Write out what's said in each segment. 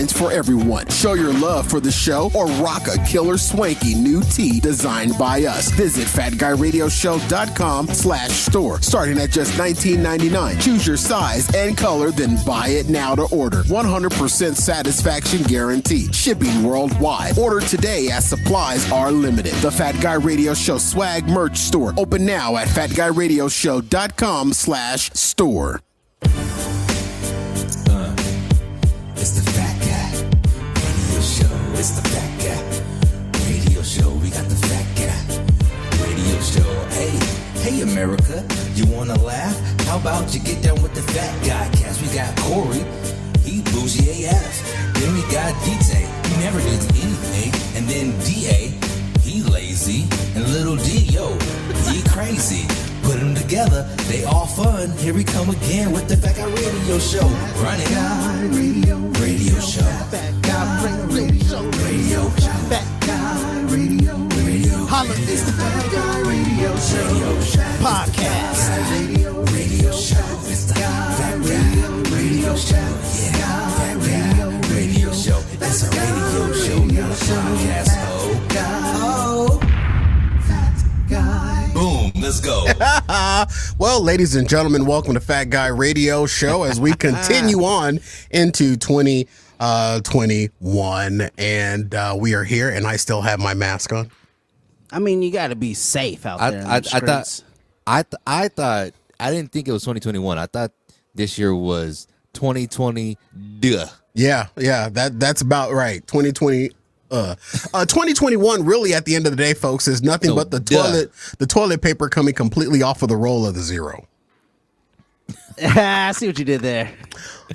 designs for everyone. Show your love for the show or rock a killer swanky new tee designed by us. Visit FatGuyRadioShow.com/store. Starting at just $19.99. Choose your size and color, then buy it now to order. 100% satisfaction guarantee. Shipping worldwide. Order today as supplies are limited. The Fat Guy Radio Show swag merch store. Open now at FatGuyRadioShow.com/store. It's the Fat Guy Radio Show. It's the Fat Guy Radio Show. We got the Fat Guy Radio Show. Hey America, you wanna laugh? How about you get down with the Fat Guy cast? We got Corey, he bougie AF. Then we got D-Tay, he never does anything. And then D-A, he lazy. And little D, yo, he crazy. Put them together, they all fun. Here we come again with the Fat Guy Radio Show. Running Radio Show. Fat Guy Radio Show. Fat Guy Radio. Holla, it's the Fat Guy Radio Show. Podcast. Radio Show. It's the Fat Guy Radio Show. Yeah, Fat Guy Radio Show. It's a radio show, not a podcast. Oh, Fat Guy. Boom, let's go. Well, ladies and gentlemen, welcome to Fat Guy Radio Show as we continue on into 2021, and we are here, and I still have my mask on. I mean, you got to be safe out there. I thought I didn't think it was 2021. I thought this year was 2020. Duh. Yeah, that's about right. 2020. 2021 really at the end of the day, folks, is nothing but the toilet paper coming completely off of the roll of the zero. I see what you did there.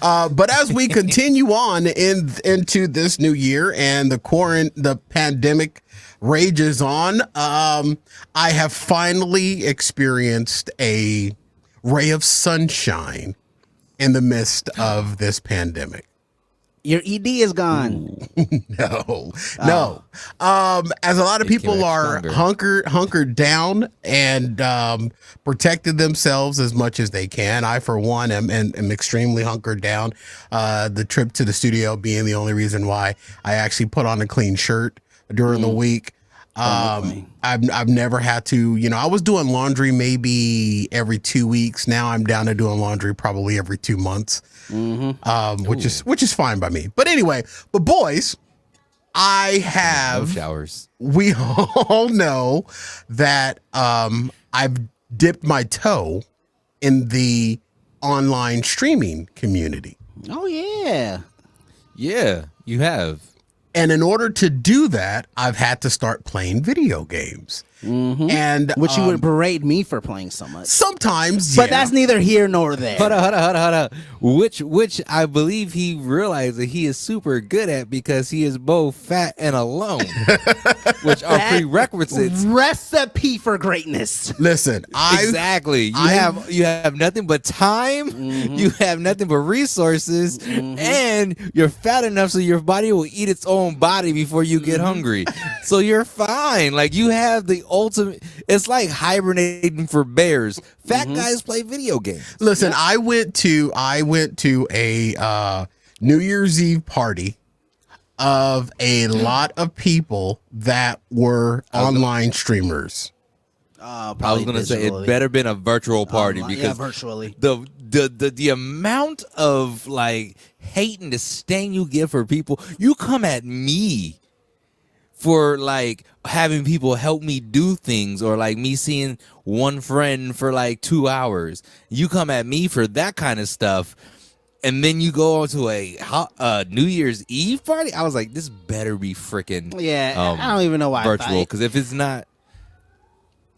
But as we continue on into this new year and the pandemic rages on, I have finally experienced a ray of sunshine in the midst of this pandemic. Your ED is gone. No. As a lot of people are hunkered down and protected themselves as much as they can. I, for one, am extremely hunkered down. The trip to the studio being the only reason why I actually put on a clean shirt during the week. I've never had to, I was doing laundry maybe every 2 weeks. Now I'm down to doing laundry probably every 2 months, which is fine by me. But anyway, boys, I have no showers. We all know that I've dipped my toe in the online streaming community. Oh yeah, you have. And in order to do that, I've had to start playing video games. And which you would berate me for playing so much. Sometimes, but that's neither here nor there. Hold on. Which I believe he realized that he is super good at because he is both fat and alone, which are prerequisites. Recipe for greatness. Listen, exactly. You have nothing but time. You have nothing but resources, and you're fat enough so your body will eat its own body before you get hungry. So you're fine. Like you have the ultimate. It's like hibernating for bears. Fat guys play video games. Listen, I went to a New Year's Eve party of a lot of people that were online streamers. I was going to say it better been a virtual party because virtually the amount of like hate and disdain you give for people. You come at me for like having people help me do things, or like me seeing one friend for like 2 hours. You come at me for that kind of stuff, and then you go to a New Year's Eve party. I was like, this better be freaking I don't even know why virtual, because if it's not,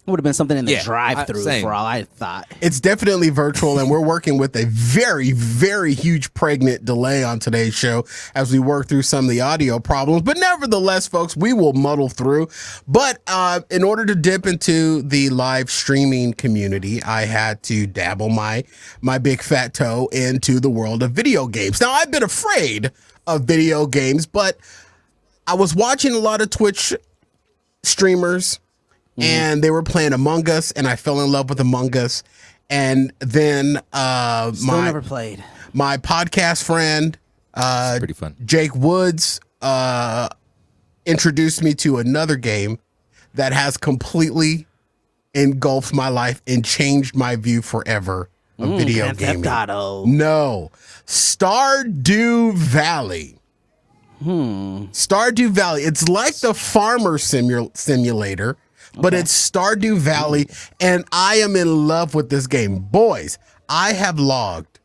it would have been something in the drive-through for all I thought. It's definitely virtual, and we're working with a very, very huge pregnant delay on today's show as we work through some of the audio problems. But nevertheless, folks, we will muddle through. But in order to dip into the live streaming community, I had to dabble my big fat toe into the world of video games. Now, I've been afraid of video games, but I was watching a lot of Twitch streamers, and they were playing Among Us, and I fell in love with Among Us. And then never played. My podcast friend It's pretty fun. Jake Woods introduced me to another game that has completely engulfed my life and changed my view forever of video Grand gaming. Theft Auto. No, Stardew Valley. Stardew Valley. It's like the farmer simulator, but it's Stardew Valley, and I am in love with this game. Boys, I have logged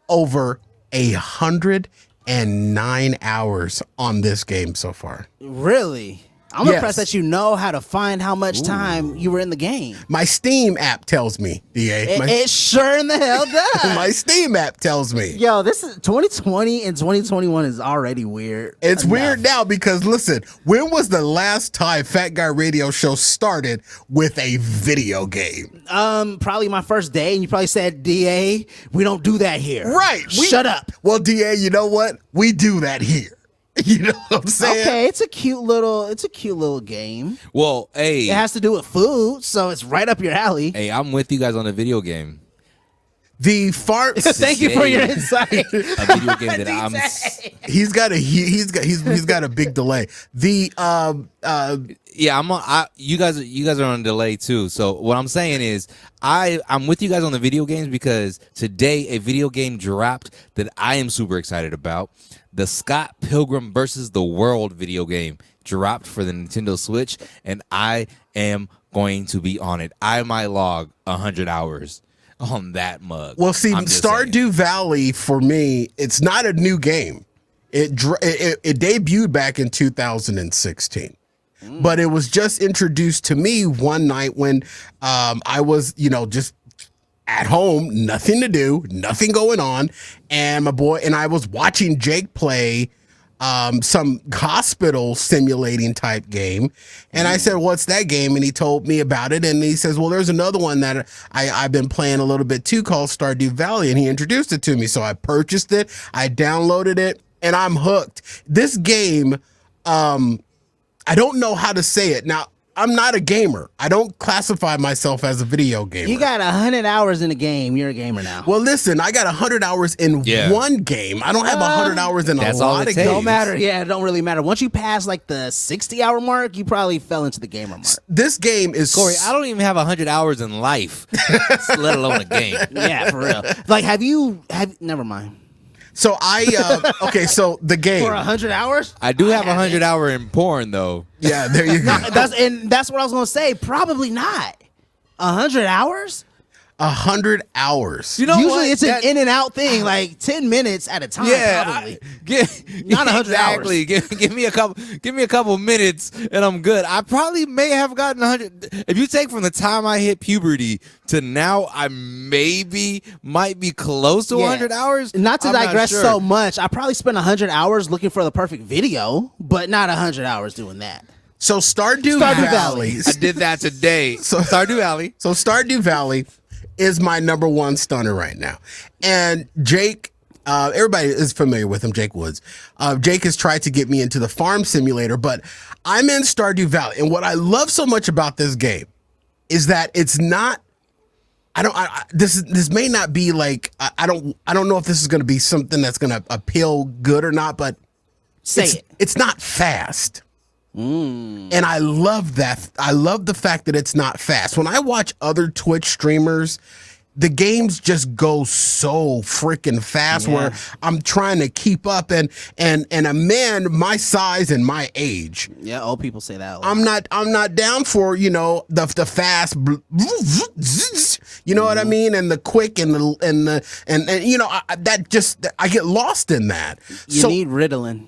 over 109 hours on this game so far. Really? I'm impressed that you know how to find how much time you were in the game. My Steam app tells me, DA. It sure in the hell does. My Steam app tells me. Yo, this is 2020 and 2021 is already weird. It's weird now because, listen, when was the last time Fat Guy Radio Show started with a video game? Probably my first day, and you probably said, DA, we don't do that here. Right. Shut up. Well, DA, you know what? We do that here. You know what I'm saying? Okay, it's a cute little game. Well, hey, it has to do with food, so it's right up your alley. Hey, I'm with you guys on the video game. The farm. Thank you for your insight. A video game that I'm. He's got a big delay. The yeah, you guys are on delay too. So what I'm saying is I'm with you guys on the video games because today a video game dropped that I am super excited about. The Scott Pilgrim versus the World video game dropped for the Nintendo Switch, and I am going to be on it. I might log 100 hours on that mug. Well, see, Stardew Valley for me, it's not a new game. It debuted back in 2016. But it was just introduced to me one night when I was, just at home, nothing to do, nothing going on, and my boy and I was watching Jake play some hospital simulating type game, and I said, "What's that game?" And he told me about it, and he says, "Well, there's another one that I've been playing a little bit too called Stardew Valley," and he introduced it to me, so I purchased it, I downloaded it, and I'm hooked. This game, I don't know how to say it now. I'm not a gamer. I don't classify myself as a video gamer. You got 100 hours in a game. You're a gamer now. Well, listen, I got 100 hours in one game. I don't have 100 hours in a lot of games. Don't matter. Yeah, it don't really matter. Once you pass like the 60-hour mark, you probably fell into the gamer mark. This game is... Corey, I don't even have 100 hours in life, let alone a game. Yeah, for real. Like, never mind. So okay, so the game. For 100 hours? I do have 100 hour in porn, though. Yeah, there you go. That's what I was going to say. Probably not. 100 hours? 100 hours. You know, usually it's an in and out thing, like 10 minutes at a time. Yeah, probably. Not 100 exactly. hours. Give me a couple minutes, and I'm good. I probably may have gotten 100. If you take from the time I hit puberty to now, I might be close to 100 hours. Not to digress so much, I probably spent 100 hours looking for the perfect video, but not 100 hours doing that. So Stardew Valley. I did that today. Stardew Valley. So Stardew Valley is my number one stunner right now. And Jake, everybody is familiar with him, Jake Woods. Jake has tried to get me into the farm simulator, but I'm in Stardew Valley. And what I love so much about this game is that it's not, this may not be like, I don't know if this is going to be something that's going to appeal good or not, but it's not fast. And I love that. I love the fact that it's not fast. When I watch other Twitch streamers, the games just go so freaking fast where I'm trying to keep up and a man my size and my age. Yeah, old people say that a lot. I'm not down for, the fast, you know what I mean? And the quick and I get lost in that. You need Ritalin.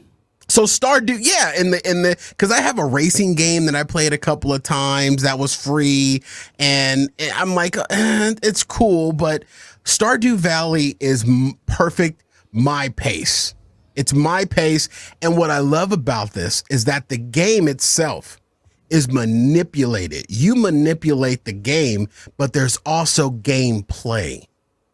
So Stardew, because I have a racing game that I played a couple of times that was free, and I'm like, it's cool, but Stardew Valley is perfect, my pace. It's my pace, and what I love about this is that the game itself is manipulated. You manipulate the game, but there's also gameplay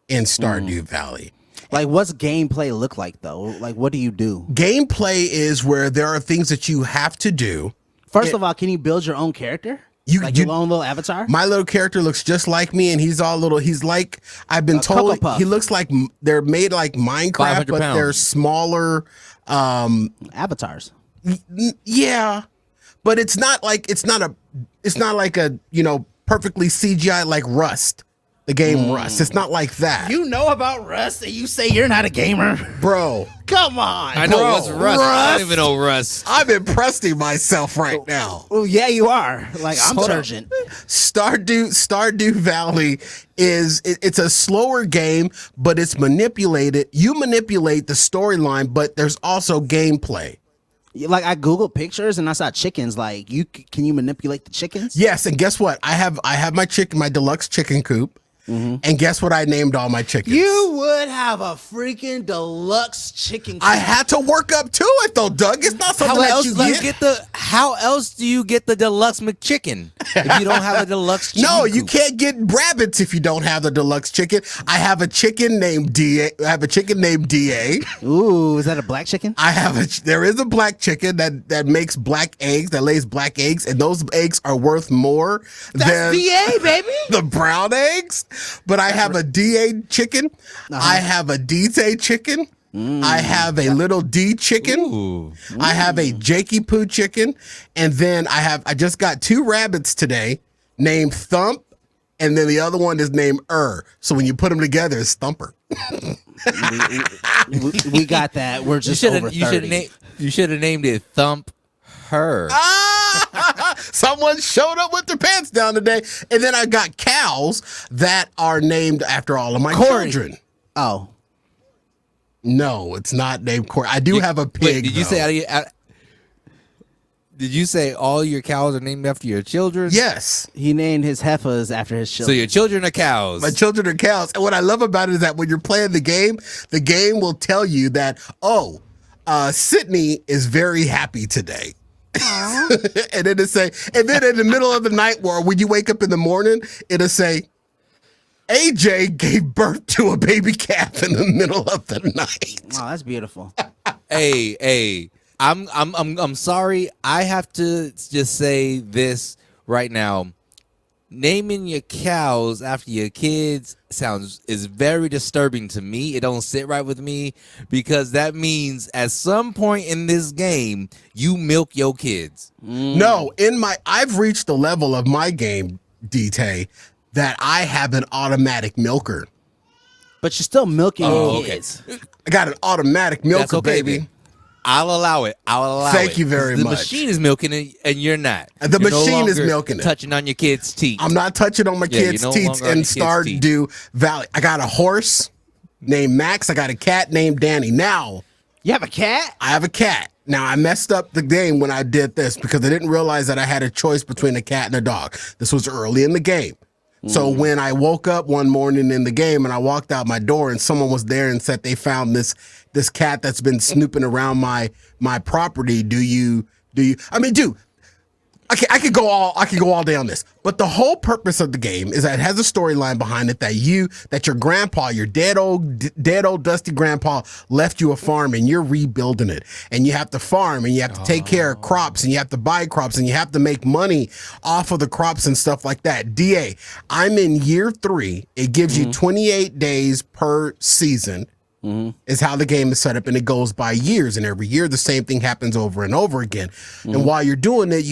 in Stardew Valley. Like, what's gameplay look like, though? Like, what do you do? Gameplay is where there are things that you have to do. First of all, can you build your own character? Like your own little avatar? My little character looks just like me, and he's all little. He's like, I've been told he looks like they're made like Minecraft, but they're smaller avatars. Yeah, but it's not like a perfectly CGI like Rust. The game Rust. It's not like that. You know about Rust and you say you're not a gamer? Bro. Come on. I know what's Rust. I don't even know Rust. I'm impressing myself right now. Oh, yeah, you are. Like, I'm Turgent. Stardew Valley it's a slower game, but it's manipulated. You manipulate the storyline, but there's also gameplay. Like, I Googled pictures and I saw chickens. Like, can you manipulate the chickens? Yes, and guess what? I have my deluxe chicken coop. Mm-hmm. And guess what I named all my chickens? You would have a freaking deluxe chicken coop. I had to work up to it though, Doug. It's not something how else do you get the deluxe McChicken if you don't have a deluxe chicken No, coop? you can't get rabbits if you don't have the deluxe chicken. I have a chicken named DA. Ooh, is that a black chicken? There is a black chicken that makes black eggs, that lays black eggs, and those eggs are worth more than DA, baby. The brown eggs. But I have a DA chicken. I have a DT chicken. I have a little D chicken. Ooh. I have a Jakey Poo chicken. And then I just got 2 rabbits today named Thump. And then the other one is named So when you put them together, it's Thumper. we got that. We're just over 30. You should have named it Thump Her. Someone showed up with their pants down today. And then I got cows that are named after all of my children. Oh. No, it's not named Corey. I do have a pig. Wait, did you say did you say all your cows are named after your children? Yes. He named his heifers after his children. So your children are cows. My children are cows. And what I love about it is that when you're playing the game will tell you that, Sydney is very happy today. And then in the middle of the night, or when you wake up in the morning, it'll say, AJ gave birth to a baby calf in the middle of the night. Oh, that's beautiful. Hey, I'm sorry. I have to just say this right now. Naming your cows after your kids is very disturbing to me. It don't sit right with me because that means at some point in this game you milk your kids. No, I've reached the level of my game, DT, that I have an automatic milker. But you're still milking your kids. Okay. I got an automatic milker, That's okay, baby. I'll allow it. Thank you very much. The machine is milking it, and you're not. The machine is milking it. Touching on your kids' teeth. I'm not touching on my kids' teeth in Stardew Valley. I got a horse named Max. I got a cat named Danny. Now, you have a cat? I have a cat. Now, I messed up the game when I did this because I didn't realize that I had a choice between a cat and a dog. This was early in the game. So when I woke up one morning in the game and I walked out my door and someone was there and said they found this cat that's been snooping around my property, I could go all day on this, but the whole purpose of the game is that it has a storyline behind it that your grandpa, your dead old dusty grandpa left you a farm and you're rebuilding it, and you have to farm and you have to take care of crops and you have to buy crops and you have to make money off of the crops and stuff like that. DA, I'm in year 3. It gives you 28 days per season. Is how the game is set up, and it goes by years, and every year the same thing happens over and over again. And while you're doing it,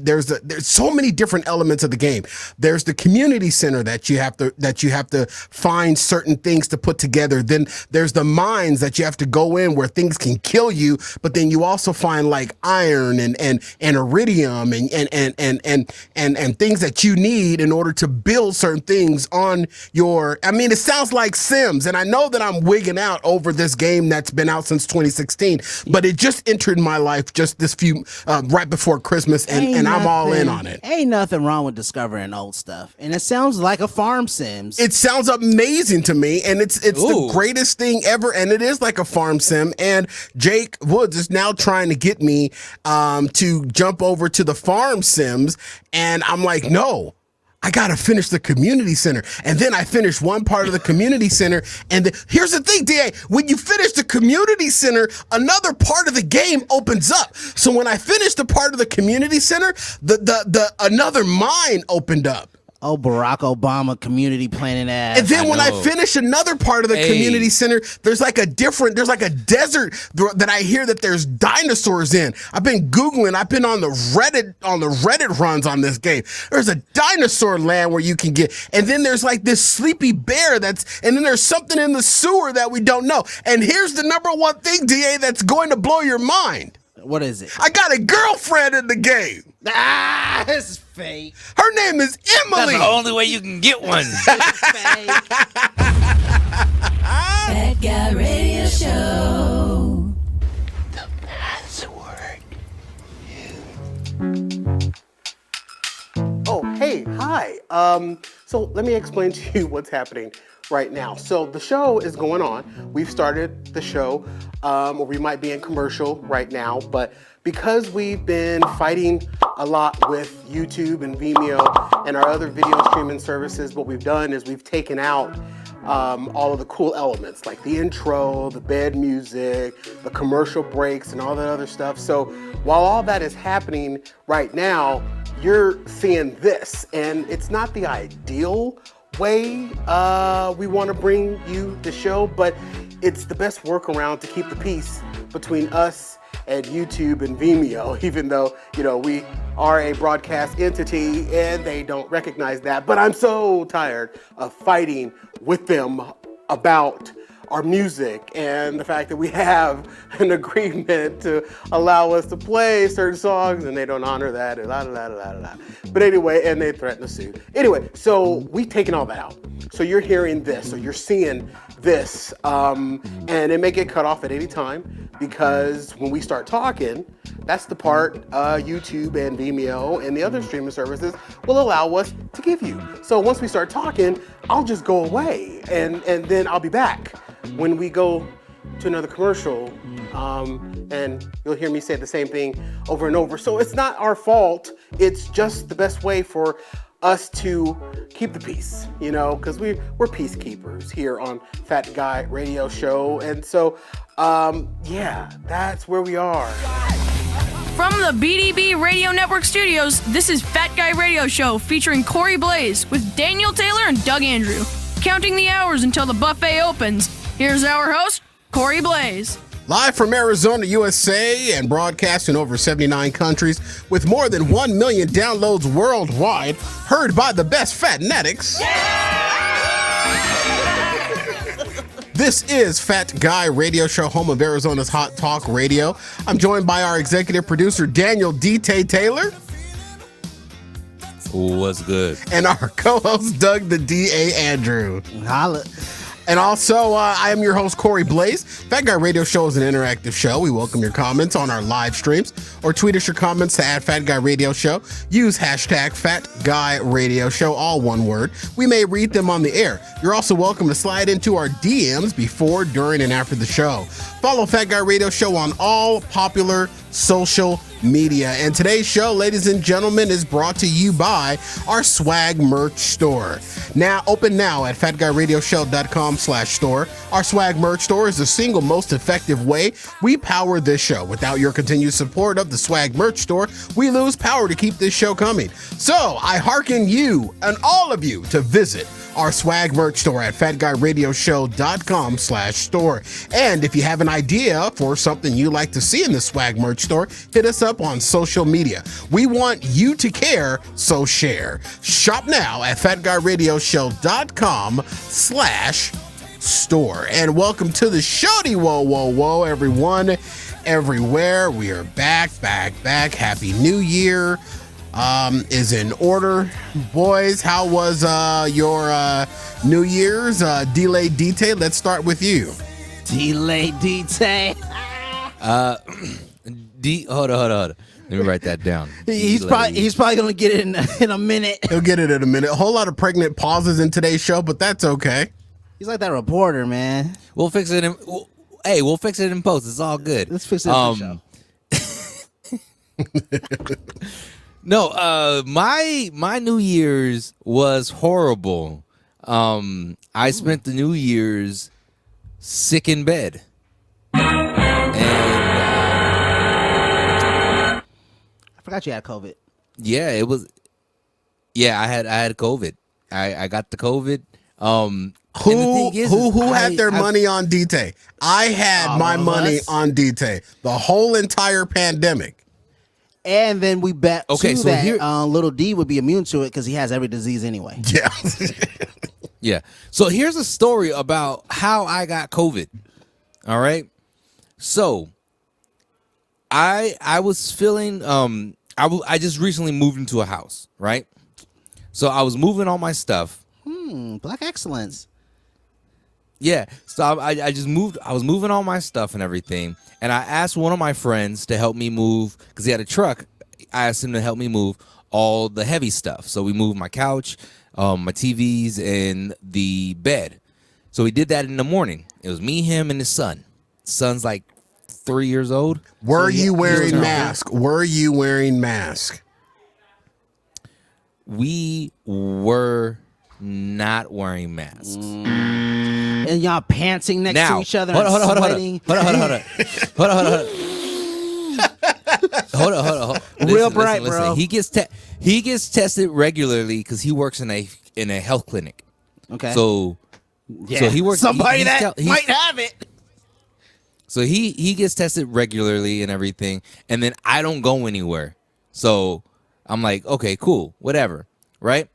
there's so many different elements of the game. There's the community center that you have to find certain things to put together. Then there's the mines that you have to go in where things can kill you, but then you also find like iron and iridium and things that you need in order to build certain things on your. I mean, it sounds like Sims, and I know that I'm wigging out over this game that's been out since 2016, but it just entered my life just this right before Christmas, and I'm all in on it. Ain't nothing wrong with discovering old stuff, and it sounds like a farm Sims. It sounds amazing to me, and it's the greatest thing ever, and it is like a farm sim. And Jake Woods is now trying to get me to jump over to the farm Sims, and I'm like, no. I got to finish the community center. And then I finished one part of the community center. And here's the thing, DA, when you finish the community center, another part of the game opens up. So when I finished the part of the community center, the another mine opened up. Oh, Barack Obama community planning ass. And then when I finish another part of the community center, there's like a desert that I hear that there's dinosaurs in. I've been Googling, I've been on the Reddit runs on this game. There's a dinosaur land where you can get, and then there's like this sleepy bear and then there's something in the sewer that we don't know. And here's the number one thing, DA, that's going to blow your mind. What is it? I got a girlfriend in the game. Ah, this is fake. Her name is Emily. That's the only way you can get one. Fat Guy Radio Show. The password. Oh, hey, hi. So let me explain to you what's happening right now. So the show is going on. We've started the show, or we might be in commercial right now, but because we've been fighting a lot with YouTube and Vimeo and our other video streaming services, what we've done is we've taken out all of the cool elements, like the intro, the bed music, the commercial breaks, and all that other stuff. So while all that is happening right now, you're seeing this, and it's not the ideal way we want to bring you the show, but it's the best workaround to keep the peace between us and YouTube and Vimeo, even though, we are a broadcast entity and they don't recognize that. But I'm so tired of fighting with them about our music and the fact that we have an agreement to allow us to play certain songs and they don't honor that and But anyway, and they threaten to sue. Anyway, so we've taken all that out. So you're hearing this, so you're seeing this, and it may get cut off at any time because when we start talking, that's the part YouTube and Vimeo and the other streaming services will allow us to give you. So once we start talking, I'll just go away and then I'll be back when we go to another commercial, and you'll hear me say the same thing over and over. So it's not our fault. It's just the best way for us to keep the peace, because we're peacekeepers here on Fat Guy Radio Show. And so, that's where we are. From the BDB Radio Network studios, this is Fat Guy Radio Show featuring Corey Blaze with Daniel Taylor and Doug Andrew. Counting the hours until the buffet opens, here's our host, Corey Blaze. Live from Arizona, USA, and broadcast in over 79 countries with more than 1 million downloads worldwide, heard by the best fatnetics. This is Fat Guy Radio Show, home of Arizona's Hot Talk Radio. I'm joined by our executive producer, Daniel D.T. Taylor. What's good? And our co-host, Doug the D.A. Andrew. Holla. And also, I am your host, Corey Blaze. Fat Guy Radio Show is an interactive show. We welcome your comments on our live streams or tweet us your comments to @FatGuyRadioShow. Use hashtag FatGuyRadioShow, all one word. We may read them on the air. You're also welcome to slide into our DMs before, during, and after the show. Follow Fat Guy Radio Show on all popular social media. And today's show, ladies and gentlemen, is brought to you by our swag merch store. Now, open now at FatGuyRadioShow.com/store. Our swag merch store is the single most effective way we power this show. Without your continued support of the swag merch store, we lose power to keep this show coming. So I hearken you and all of you to visit our swag merch store at FatGuyRadioShow.com/store. And if you have an idea for something you'd like to see in the swag merch store, hit us up on social media. We want you to care, so share. Shop now at FatGuyRadioShow.com/store. And welcome to the showdy, whoa, everyone, everywhere. We are back. Happy New Year. Is in order. Boys, how was your New Year's? Delayed detail. Let's start with you. Delayed detail. Hold on. Let me write that down. He's probably gonna get it in a minute. He'll get it in a minute. A whole lot of pregnant pauses in today's show, but that's okay. He's like that reporter, man. We'll fix it we'll fix it in post. It's all good. Let's fix it in the show. No, my New Year's was horrible. I spent the New Year's sick in bed. And I forgot you had COVID. yeah, it was. Yeah, I had COVID. I got the COVID. And the thing is, Who had their money on DT? I had my money on DT the whole entire pandemic. And then we bet Okay, too so that here- little D would be immune to it because he has every disease anyway. Yeah. Yeah. So here's a story about how I got COVID. All right. So I was feeling I just recently moved into a house, right? So I was moving all my stuff. Black excellence. Yeah. So I just moved. I was moving all my stuff and everything. And I asked one of my friends to help me move because he had a truck. I asked him to help me move all the heavy stuff. So we moved my couch, my TVs, and the bed. So we did that in the morning. It was me, him, and his son. Son's like 3 years old. Were you wearing mask? Were you wearing mask? We were not wearing masks. And y'all pantsing next Now, to each other hold and on. sweating. Hold on. Real bright, bro. He gets tested regularly because he works in a health clinic. Okay. So yeah. he works. Somebody he's that he's- might have it. So he gets tested regularly and everything, and then I don't go anywhere. So I'm like, okay, cool, whatever, right?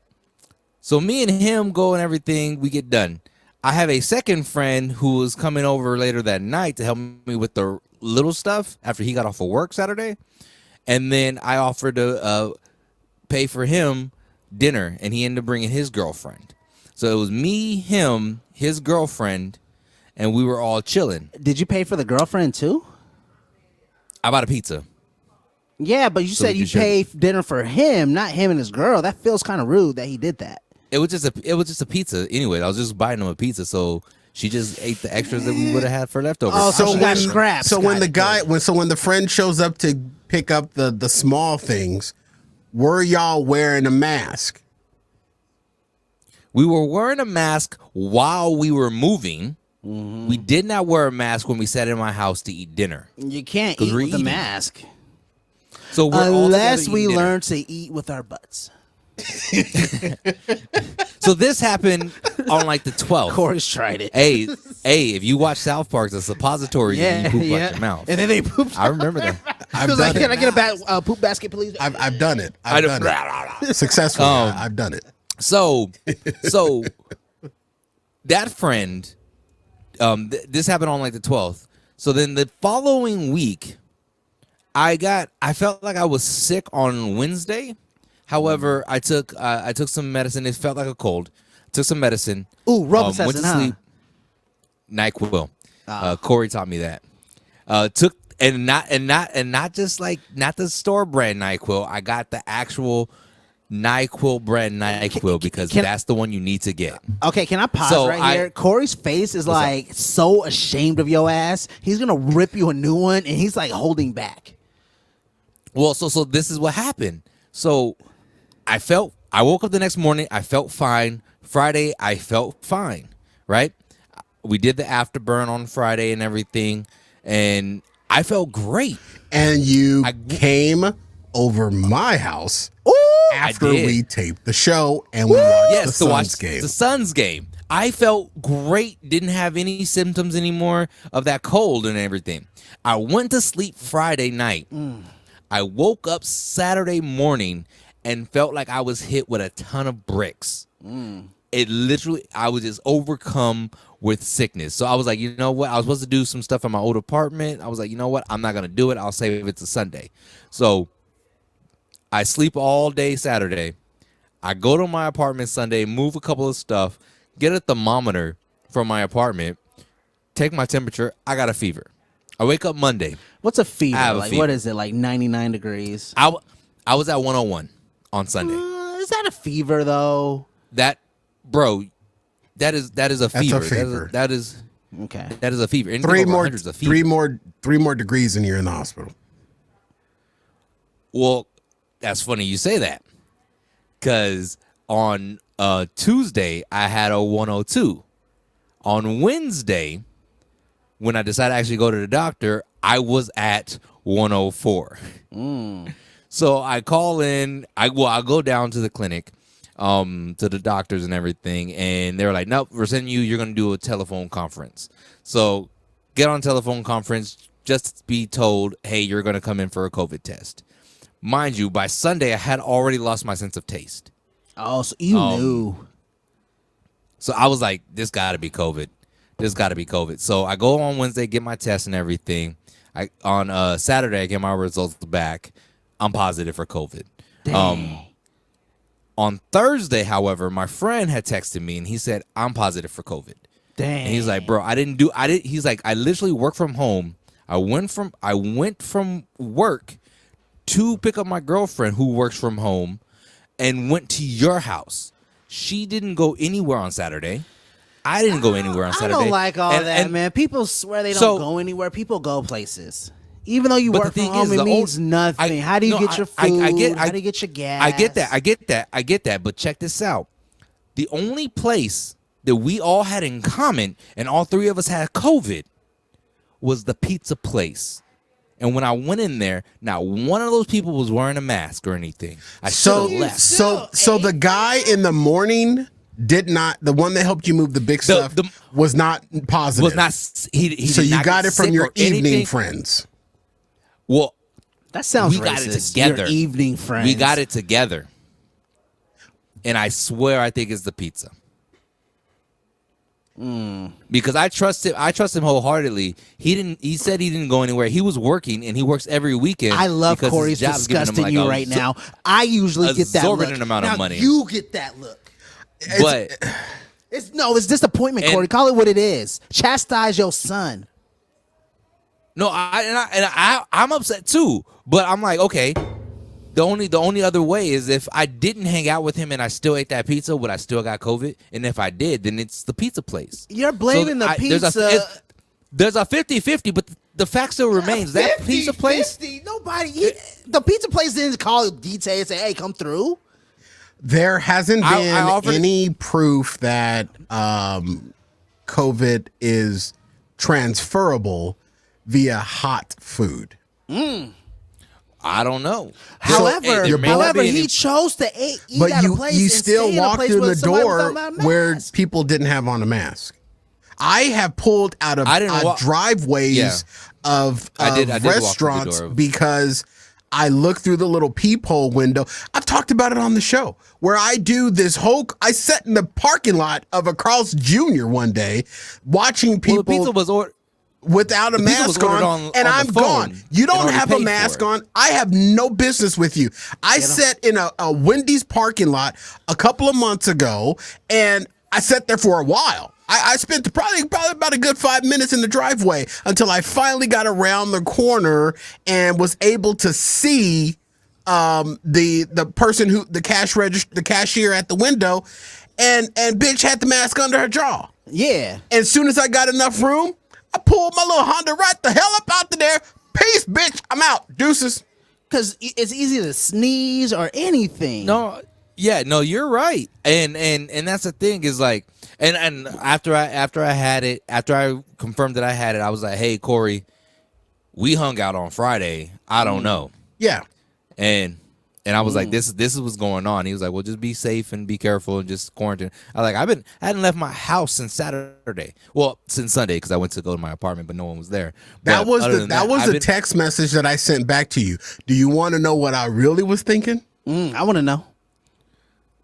So me and him go and everything, we get done. I have a second friend who was coming over later that night to help me with the little stuff after he got off of work Saturday, and then I offered to pay for him dinner, and he ended up bringing his girlfriend. So it was me, him, his girlfriend, and we were all chilling. Did you pay for the girlfriend too? I bought a pizza. Yeah, but you So said we you could share- paid dinner for him, not him and his girl. That feels kind of rude that he did that. It was just a pizza. Anyway, I was just buying him a pizza, so she just ate the extras that we would have had for leftovers. Oh, so she got scraps. So when Got the it. guy when the friend shows up to pick up the small things, were y'all wearing a mask? We were wearing a mask while we were moving. Mm-hmm. We did not wear a mask when we sat in my house to eat dinner. You can't 'Cause eat we're with a eating. mask So we're all unless together we eating dinner. learn to eat with our butts. So this happened on like the 12th. Corey's tried it. Hey, if you watch South Park, the suppository, and you poop out your mouth. And then they pooped. I remember that. I've He was like, done "Can I it. get a poop basket, please?" I've done it. I've done it successfully. I've done it. So that friend, this happened on like the 12th. So then the following week, I felt like I was sick on Wednesday. However, I took some medicine. It felt like a cold. Took some medicine. Ooh, Went to Robitussin, huh? sleep. NyQuil. Corey taught me that. Took and not just like not the store brand NyQuil. I got the actual NyQuil brand NyQuil because that's the one you need to get. Okay, can I pause So right here? Corey's face is like so ashamed of your ass. He's gonna rip you a new one, and he's like holding back. Well, so this is what happened. So I woke up the next morning. I felt fine. Friday, I felt fine. Right? We did the afterburn on Friday and everything, and I felt great. And you came over my house after I did. we taped the show and we watched Yes, the to Suns watch game. the Suns game. I felt great. Didn't have any symptoms anymore of that cold and everything. I went to sleep Friday night. I woke up Saturday morning and felt like I was hit with a ton of bricks. It literally, I was just overcome with sickness. So I was like, you know what? I was supposed to do some stuff in my old apartment. I was like, you know what? I'm not going to do it. I'll save it to Sunday. So I sleep all day Saturday. I go to my apartment Sunday, move a couple of stuff, get a thermometer from my apartment, take my temperature. I got a fever. I wake up Monday. What's a fever? I have a Like, fever. what is it? Like 99 degrees? I was at 101 on Sunday. Is that a fever though? That, bro, that is a fever. a fever. That is Okay. a fever. Anything Three over more, 100 is a fever. three more degrees and you're in the hospital. Well, that's funny you say that, because on Tuesday I had a 102. On Wednesday, when I decided to actually go to the doctor, I was at 104. So I call in. I go down to the clinic, to the doctors and everything, and they're like, "Nope, we're sending you. You're going to do a telephone conference." So get on telephone conference. Just be told, "Hey, you're going to come in for a COVID test." Mind you, by Sunday I had already lost my sense of taste. Oh, so you knew. So I was like, "This got to be COVID. This got to be COVID." So I go on Wednesday, get my test and everything. On Saturday I get my results back. I'm positive for COVID. Dang. On Thursday, however, my friend had texted me and he said, "I'm positive for COVID." Dang. And he's like, "Bro, he's like, I literally work from home. I went from work to pick up my girlfriend who works from home and went to your house. She didn't go anywhere on Saturday. I didn't go anywhere on Saturday." I don't like all that, man. People swear they don't go anywhere. People go places. Even though you work from home, it means nothing. How do you get your food? How do you get your gas? I get that. But check this out. The only place that we all had in common and all three of us had COVID was the pizza place. And when I went in there, not one of those people was wearing a mask or anything. I should have left. So the guy in the morning did not. The one that helped you move the big stuff was not positive. Was not. He so you got it from your evening anything. Friends. Well, that sounds we racist. got it together. Your evening friends. We got it together. And I swear I think it's the pizza. Because I trust him wholeheartedly. He said he didn't go anywhere. He was working and he works every weekend. I love Corey's disgusting you right now. I usually get that look. Amount of money. You get that look. But it's disappointment, Corey. Call it what it is. Chastise your son. No, I'm upset too. But I'm like, okay. The only other way is if I didn't hang out with him and I still ate that pizza, would I still got COVID? And if I did, then it's the pizza place. You're blaming the pizza. There's a 50-50, but the fact still remains. That pizza place. The pizza place didn't call DT and say, "Hey, come through." There hasn't been any proof that COVID is transferable via hot food. I don't know. However, he chose to eat at a place. You still walked through the door where people didn't have on a mask. I have pulled out of driveways of restaurants because I look through the little peephole window. I've talked about it on the show where I do this whole. I sat in the parking lot of a Carl's Jr. one day watching people. Well, the pizza was ordered without a mask on, and I'm gone. You don't have a mask on. I have no business with you. I sat in a Wendy's parking lot a couple of months ago, and I sat there for a while. I spent probably about a good 5 minutes in the driveway until I finally got around the corner and was able to see the person the cashier at the window, and bitch had the mask under her jaw. Yeah. And as soon as I got enough room, I pulled my little Honda right the hell up out there. Peace, bitch. I'm out. Deuces. Because it's easy to sneeze or anything. No, you're right. And that's the thing is like, and after I had it, after I confirmed that I had it, I was like, "Hey, Corey, we hung out on Friday. I don't know." Yeah. And I was like, this is what's going on. He was like, "Well, just be safe and be careful and just quarantine." I hadn't left my house since Saturday. Well, since Sunday because I went to go to my apartment, but no one was there. That was the text message that I sent back to you. Do you want to know what I really was thinking? I want to know.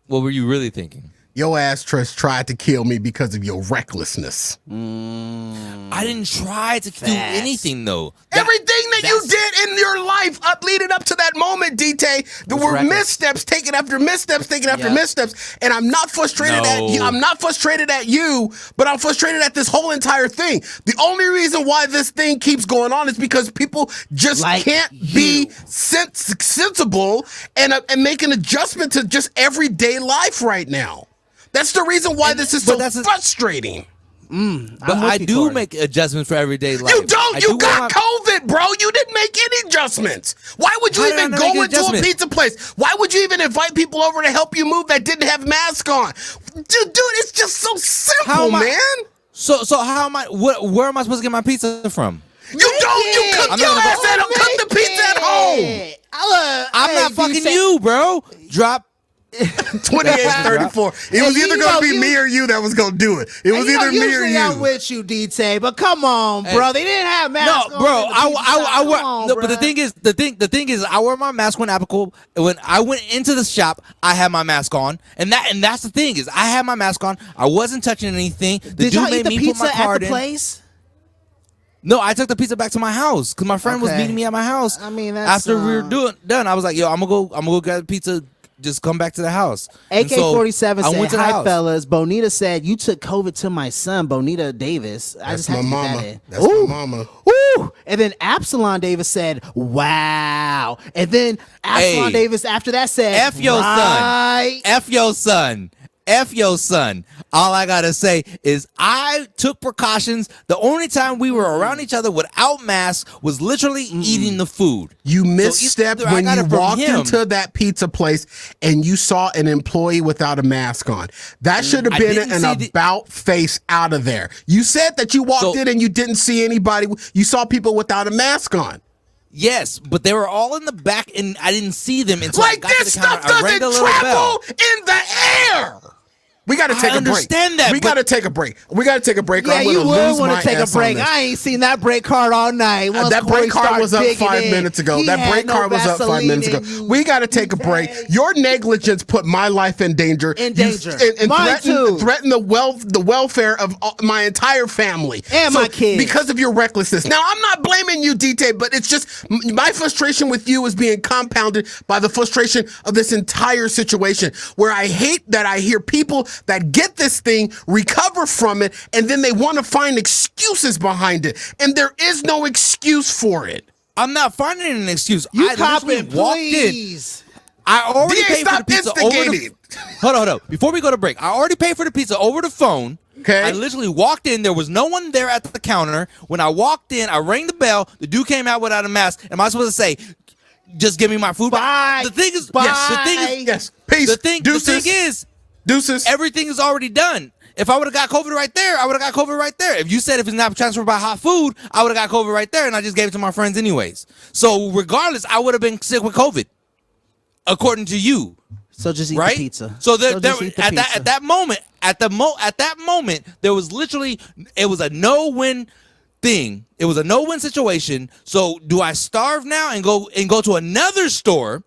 What were you really thinking? Your ass tried to kill me because of your recklessness. I didn't try to do anything, though. Everything that you did in your life leading up to that moment, DT, there were missteps taken after missteps, and I'm not frustrated at you. I'm not frustrated at you, but I'm frustrated at this whole entire thing. The only reason why this thing keeps going on is because people just can't be sensible and make an adjustment to just everyday life right now. That's the reason why this is so frustrating. But I do make adjustments for everyday life. You don't. You got COVID, bro. You didn't make any adjustments. Why would you even go into a pizza place? Why would you even invite people over to help you move that didn't have masks on? Dude, it's just so simple, man. So how am I? Where am I supposed to get my pizza from? You don't. You cook your ass at home. Cook the pizza at home. I'm not fucking you, bro. Drop 28-34. It was either going to be me or you that was going to do it. It was either me or you. I'm with you, D-Tay, but come on, bro. They didn't have masks. No, bro. I wear. No, but the thing is, I wear my mask when applicable. When I went into the shop, I had my mask on, and that's the thing is, I had my mask on. I wasn't touching anything. Did y'all eat the pizza at the place? No, I took the pizza back to my house because my friend was meeting me at my house. I mean, that's, after we were done, I was like, "Yo, I'm gonna go get a pizza. Just come back to the house." AK-47 said, "Hi, fellas. Bonita said you took COVID to my son, Bonita Davis." That's my mama. That's my mama. Ooh. And then Absalon Davis said, "Wow." And then Absalon Davis after that said, "F your son. F your son. F your son." All I gotta say is I took precautions. The only time we were around each other without masks was literally eating the food. You misstepped when you walked into that pizza place and you saw an employee without a mask on. That should have been an about face out of there. You said that you walked in and you didn't see anybody. You saw people without a mask on. Yes, but they were all in the back and I didn't see them until like I got this to the stuff counter. Doesn't travel in the air. We got to take a break. We got to take a break. Yeah, you would want to take a break. I ain't seen that break card all night. That break card was up 5 minutes ago. That break card was up 5 minutes ago. We got to take a break. Your negligence put my life in danger. And threaten the welfare of my entire family and my kids because of your recklessness. Now, I'm not blaming you, D-Tay, but it's just my frustration with you is being compounded by the frustration of this entire situation where I hate that I hear people that get this thing, recover from it, and then they want to find excuses behind it. And there is no excuse for it. I'm not finding an excuse. You copping, please. I already paid for the pizza Hold on. Before we go to break, I already paid for the pizza over the phone. Okay. I literally walked in. There was no one there at the counter. When I walked in, I rang the bell. The dude came out without a mask. Am I supposed to say, just give me my food? Bye. The thing is, yes. Peace. The thing is, deuces. Everything is already done. If I would have got COVID right there, I would have got COVID right there. If you said if it's not transferred by hot food, I would have got COVID right there, and I just gave it to my friends anyways. So regardless, I would have been sick with COVID, according to you. So just eat the pizza. So at that moment, there was literally it was a no-win thing. It was a no-win situation. So do I starve now and go to another store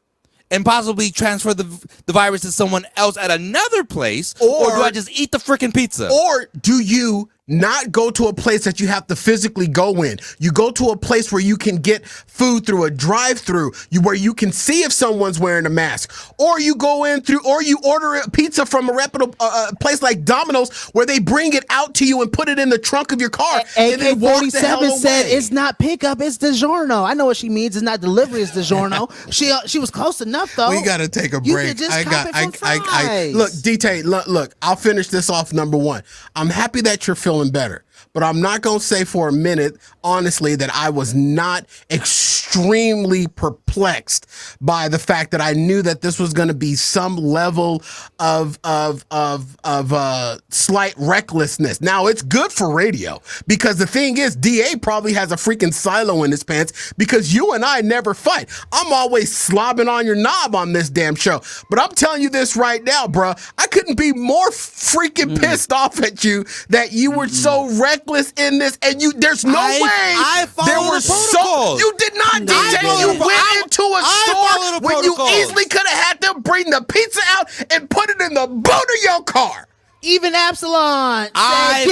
and possibly transfer the virus to someone else at another place, or do I just eat the freaking pizza? Or do you not go to a place that you have to physically go in? You go to a place where you can get food through a drive-through, where you can see if someone's wearing a mask, or you go in through, or you order a pizza from a reputable place like Domino's, where they bring it out to you and put it in the trunk of your car. AK-47 said it's not pickup, it's DiGiorno. I know what she means. It's not delivery, it's DiGiorno. She was close enough though. We gotta take a break. You can just cop it from Fry's. Look, D-Tay, look. I'll finish this off. Number one, I'm happy that you're feeling better. But I'm not going to say for a minute, honestly, that I was not extremely perplexed by the fact that I knew that this was going to be some level of slight recklessness. Now, it's good for radio because the thing is, DA probably has a freaking silo in his pants because you and I never fight. I'm always slobbing on your knob on this damn show. But I'm telling you this right now, bro. I couldn't be more freaking pissed off at you that you were so reckless in this, and there's no way I there were so you did not DJ. You went into a store when you easily could have had them bring the pizza out and put it in the boot of your car. Even Absalon said, I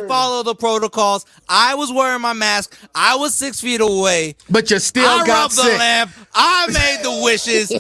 follow the protocols. I was wearing my mask. I was 6 feet away. But you still got rubbed sick. the lamp. I made the wishes.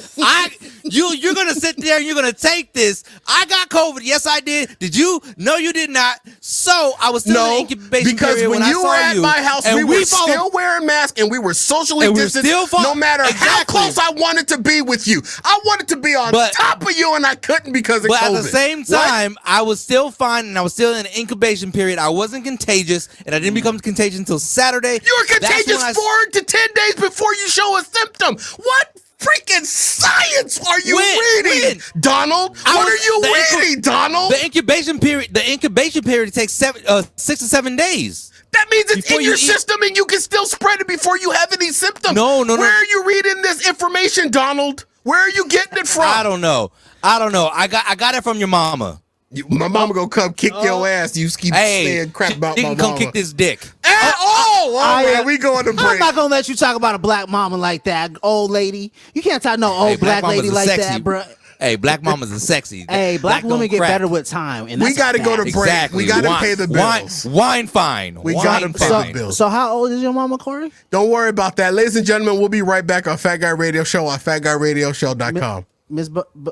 You're gonna sit there and you're gonna take this. I got COVID. Yes, I did.Id you? No, you did not. So I was still in the incubation period when you were at my house, we were still wearing masks and we were socially distanced. No matter how close I wanted to be with you, I wanted to be on top of you, and I couldn't because of COVID. the same time, I was still fine, and I was still in an incubation period. I wasn't contagious, and I didn't become contagious until Saturday. You were contagious 4 to 10 days before you show a symptom. What freaking science are you reading, Donald? What are you reading, Donald? The incubation period takes 6 to 7 days. That means it's in your system and you can still spread it before you have any symptoms. No. Where are you reading this information, Donald? Where are you getting it from? I don't know. I got it from your mama. My mama gonna come kick your ass. You keep saying crap about my mama. You can come kick this dick. Man, we going to break. I'm not gonna let you talk about a black mama like that, old lady. You can't talk no old black lady like that, bro. Hey, black mamas are sexy. Hey, black women get better with time. And we got to go to break. Exactly. We got to pay the bills. Wine fine. We got to pay the bills. So how old is your mama, Corey? Don't worry about that. Ladies and gentlemen, we'll be right back on Fat Guy Radio Show on FatGuyRadioShow.com. Miss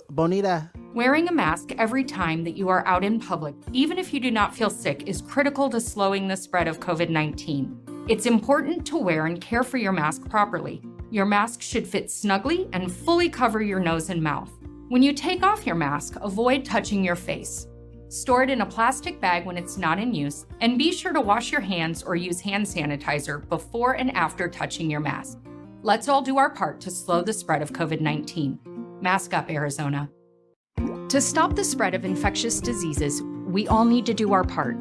Bonita. Wearing a mask every time that you are out in public, even if you do not feel sick, is critical to slowing the spread of COVID-19. It's important to wear and care for your mask properly. Your mask should fit snugly and fully cover your nose and mouth. When you take off your mask, avoid touching your face. Store it in a plastic bag when it's not in use, and be sure to wash your hands or use hand sanitizer before and after touching your mask. Let's all do our part to slow the spread of COVID-19. Mask up, Arizona. To stop the spread of infectious diseases, we all need to do our part.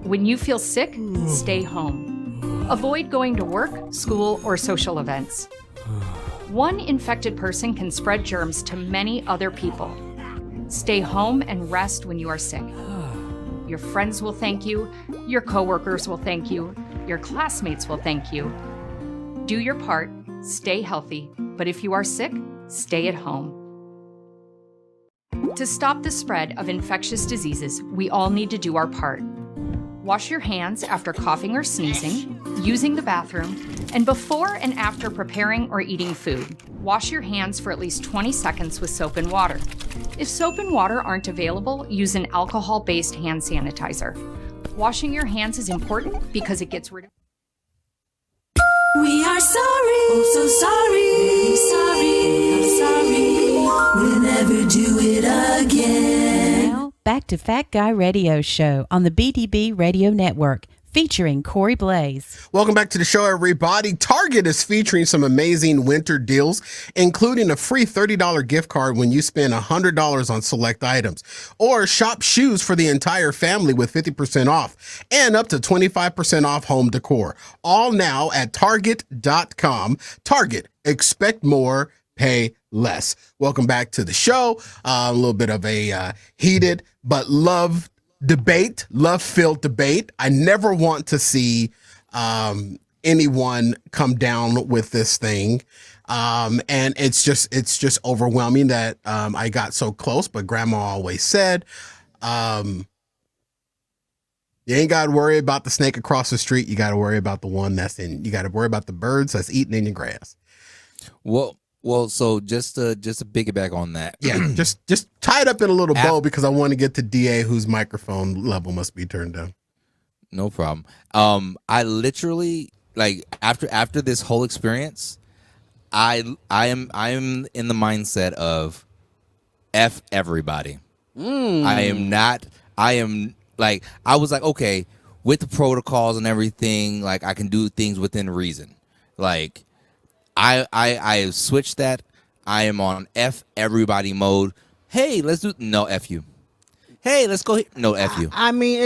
When you feel sick, stay home. Avoid going to work, school, or social events. One infected person can spread germs to many other people. Stay home and rest when you are sick. Your friends will thank you, your coworkers will thank you, your classmates will thank you. Do your part, stay healthy, but if you are sick, stay at home. To stop the spread of infectious diseases, we all need to do our part. Wash your hands after coughing or sneezing, using the bathroom, and before and after preparing or eating food. Wash your hands for at least 20 seconds with soap and water. If soap and water aren't available, use an alcohol-based hand sanitizer. Washing your hands is important because it gets rid of... We are sorry, oh so sorry, I'm sorry, we'll never do it again. Now, back to Fat Guy Radio Show on the BDB Radio Network, featuring Corey Blaze. Welcome back to the show, everybody. Target is featuring some amazing winter deals, including a free $30 gift card when you spend $100 on select items, or shop shoes for the entire family with 50% off and up to 25% off home decor. All now at Target.com. Target, expect more, pay less. Welcome back to the show. A little bit of a heated but love-filled debate. I never want to see anyone come down with this thing. And it's just overwhelming that I got so close, but grandma always said, you ain't got to worry about the snake across the street. You got to worry about the one you got to worry about the birds that's eating in your grass. Well, so just to piggyback on that. Yeah, just tie it up in a little bow because I want to get to DA, whose microphone level must be turned down. No problem. I literally, like, after this whole experience, I am in the mindset of F everybody. I am like, I was like, okay, with the protocols and everything, like, I can do things within reason. Like, I have switched that. I am on F everybody mode. Hey, let's do no F you. Hey, let's go. No F you. I mean,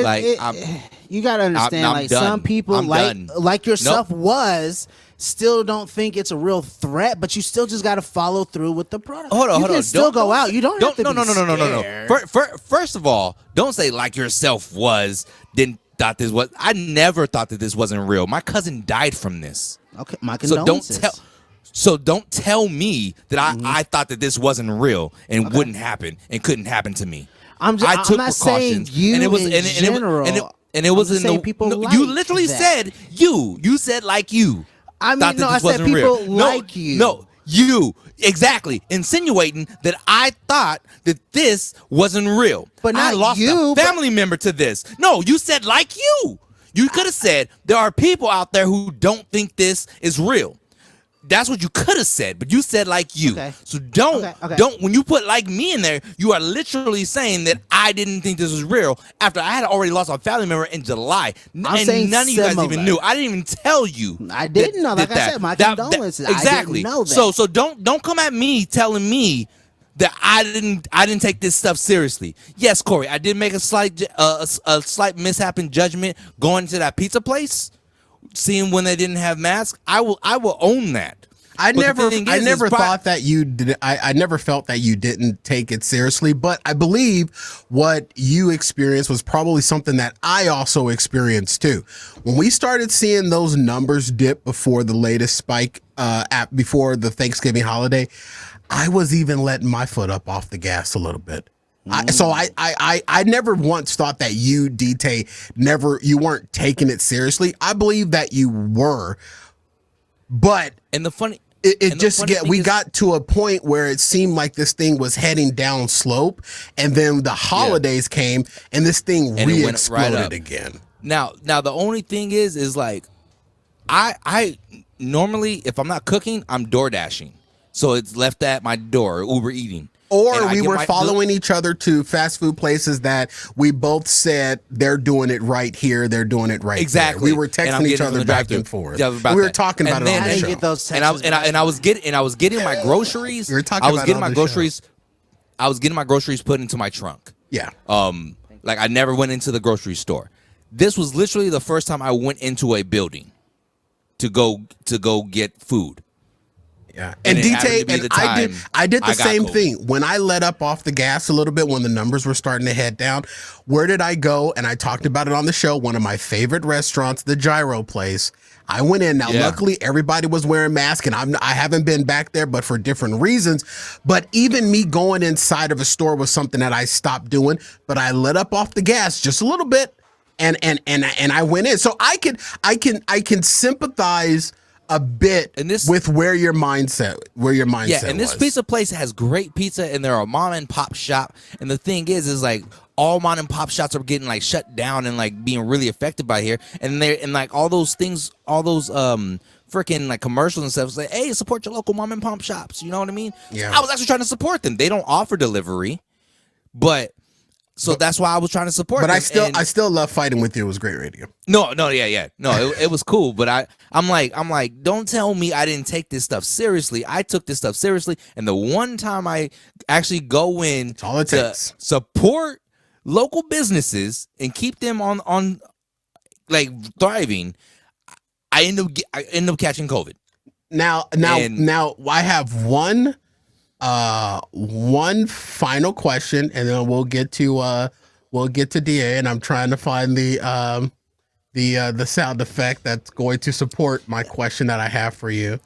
you gotta understand. I'm like done. some people, like yourself, Nope. still don't think it's a real threat, but you still just gotta follow through with the protocol. Hold on. You can still go out. You don't have to be No. scared. First of all, don't say like yourself thought this was. I never thought that this wasn't real. My cousin died from this. Okay, my condolences. So don't tell me that I thought that this wasn't real and wouldn't happen and couldn't happen to me. I'm not saying you and it was in general. And it was in the people. No, like you literally that. said you. You said like you. I mean, no, I said people like you. No, you exactly insinuating that I thought that this wasn't real. But not I lost you, a family member to this. No, you said like you. You could have said there are people out there who don't think this is real. That's what you could have said, but you said like you. Okay. So don't when you put like me in there, you are literally saying that I didn't think this was real after I had already lost a family member in July. I'm saying none of you guys even knew. I didn't even tell you. I didn't know. Like I said, my condolences. Exactly. I didn't know that. So don't come at me telling me that I didn't take this stuff seriously. Yes, Corey, I did make a slight mishap in judgment going to that pizza place. Seeing when they didn't have masks, I will own that. I never thought that you did. I never felt that you didn't take it seriously, but I believe what you experienced was probably something that I also experienced too. When we started seeing those numbers dip before the latest spike, before the Thanksgiving holiday, I was even letting my foot up off the gas a little bit. So I never once thought that you, DT, you weren't taking it seriously. I believe that you were, but we got to a point where it seemed like this thing was heading down slope, and then the holidays came, and this thing re-exploded again. Now the only thing is like, I normally, if I'm not cooking, I'm door dashing, so it's left at my door, Uber eating. Or we were following each other to fast food places that we both said they're doing it right here, they're doing it right exactly. there. We were texting each other back and forth. We were talking about it on the show. Get those and I was getting my groceries. We were talking about getting my groceries. I was getting my groceries put into my trunk. Yeah. Like I never went into the grocery store. This was literally the first time I went into a building to go get food. Yeah. And DT, and I did the same thing. When I let up off the gas a little bit, when the numbers were starting to head down, where did I go? And I talked about it on the show. One of my favorite restaurants, the Gyro place. I went in. Now, luckily, everybody was wearing masks, and I haven't been back there, but for different reasons. But even me going inside of a store was something that I stopped doing. But I let up off the gas just a little bit, and I went in. So I can sympathize a bit with where your mindset and this pizza place has great pizza, and they're a mom and pop shop, and the thing is like all mom and pop shops are getting like shut down and like being really affected by here, and like all those things, all those freaking like commercials and stuff say, hey, support your local mom and pop shops, you know what I mean? Yeah. I was actually trying to support them. They don't offer delivery, but that's why I was trying to support them. But I still love fighting with you. It was great radio. No, it was cool. But I'm like, don't tell me I didn't take this stuff seriously. I took this stuff seriously, and the one time I actually go in to support local businesses and keep them on like thriving, I end up catching COVID. Now I have one final question, and then we'll get to DA, and I'm trying to find the sound effect that's going to support my question that I have for you.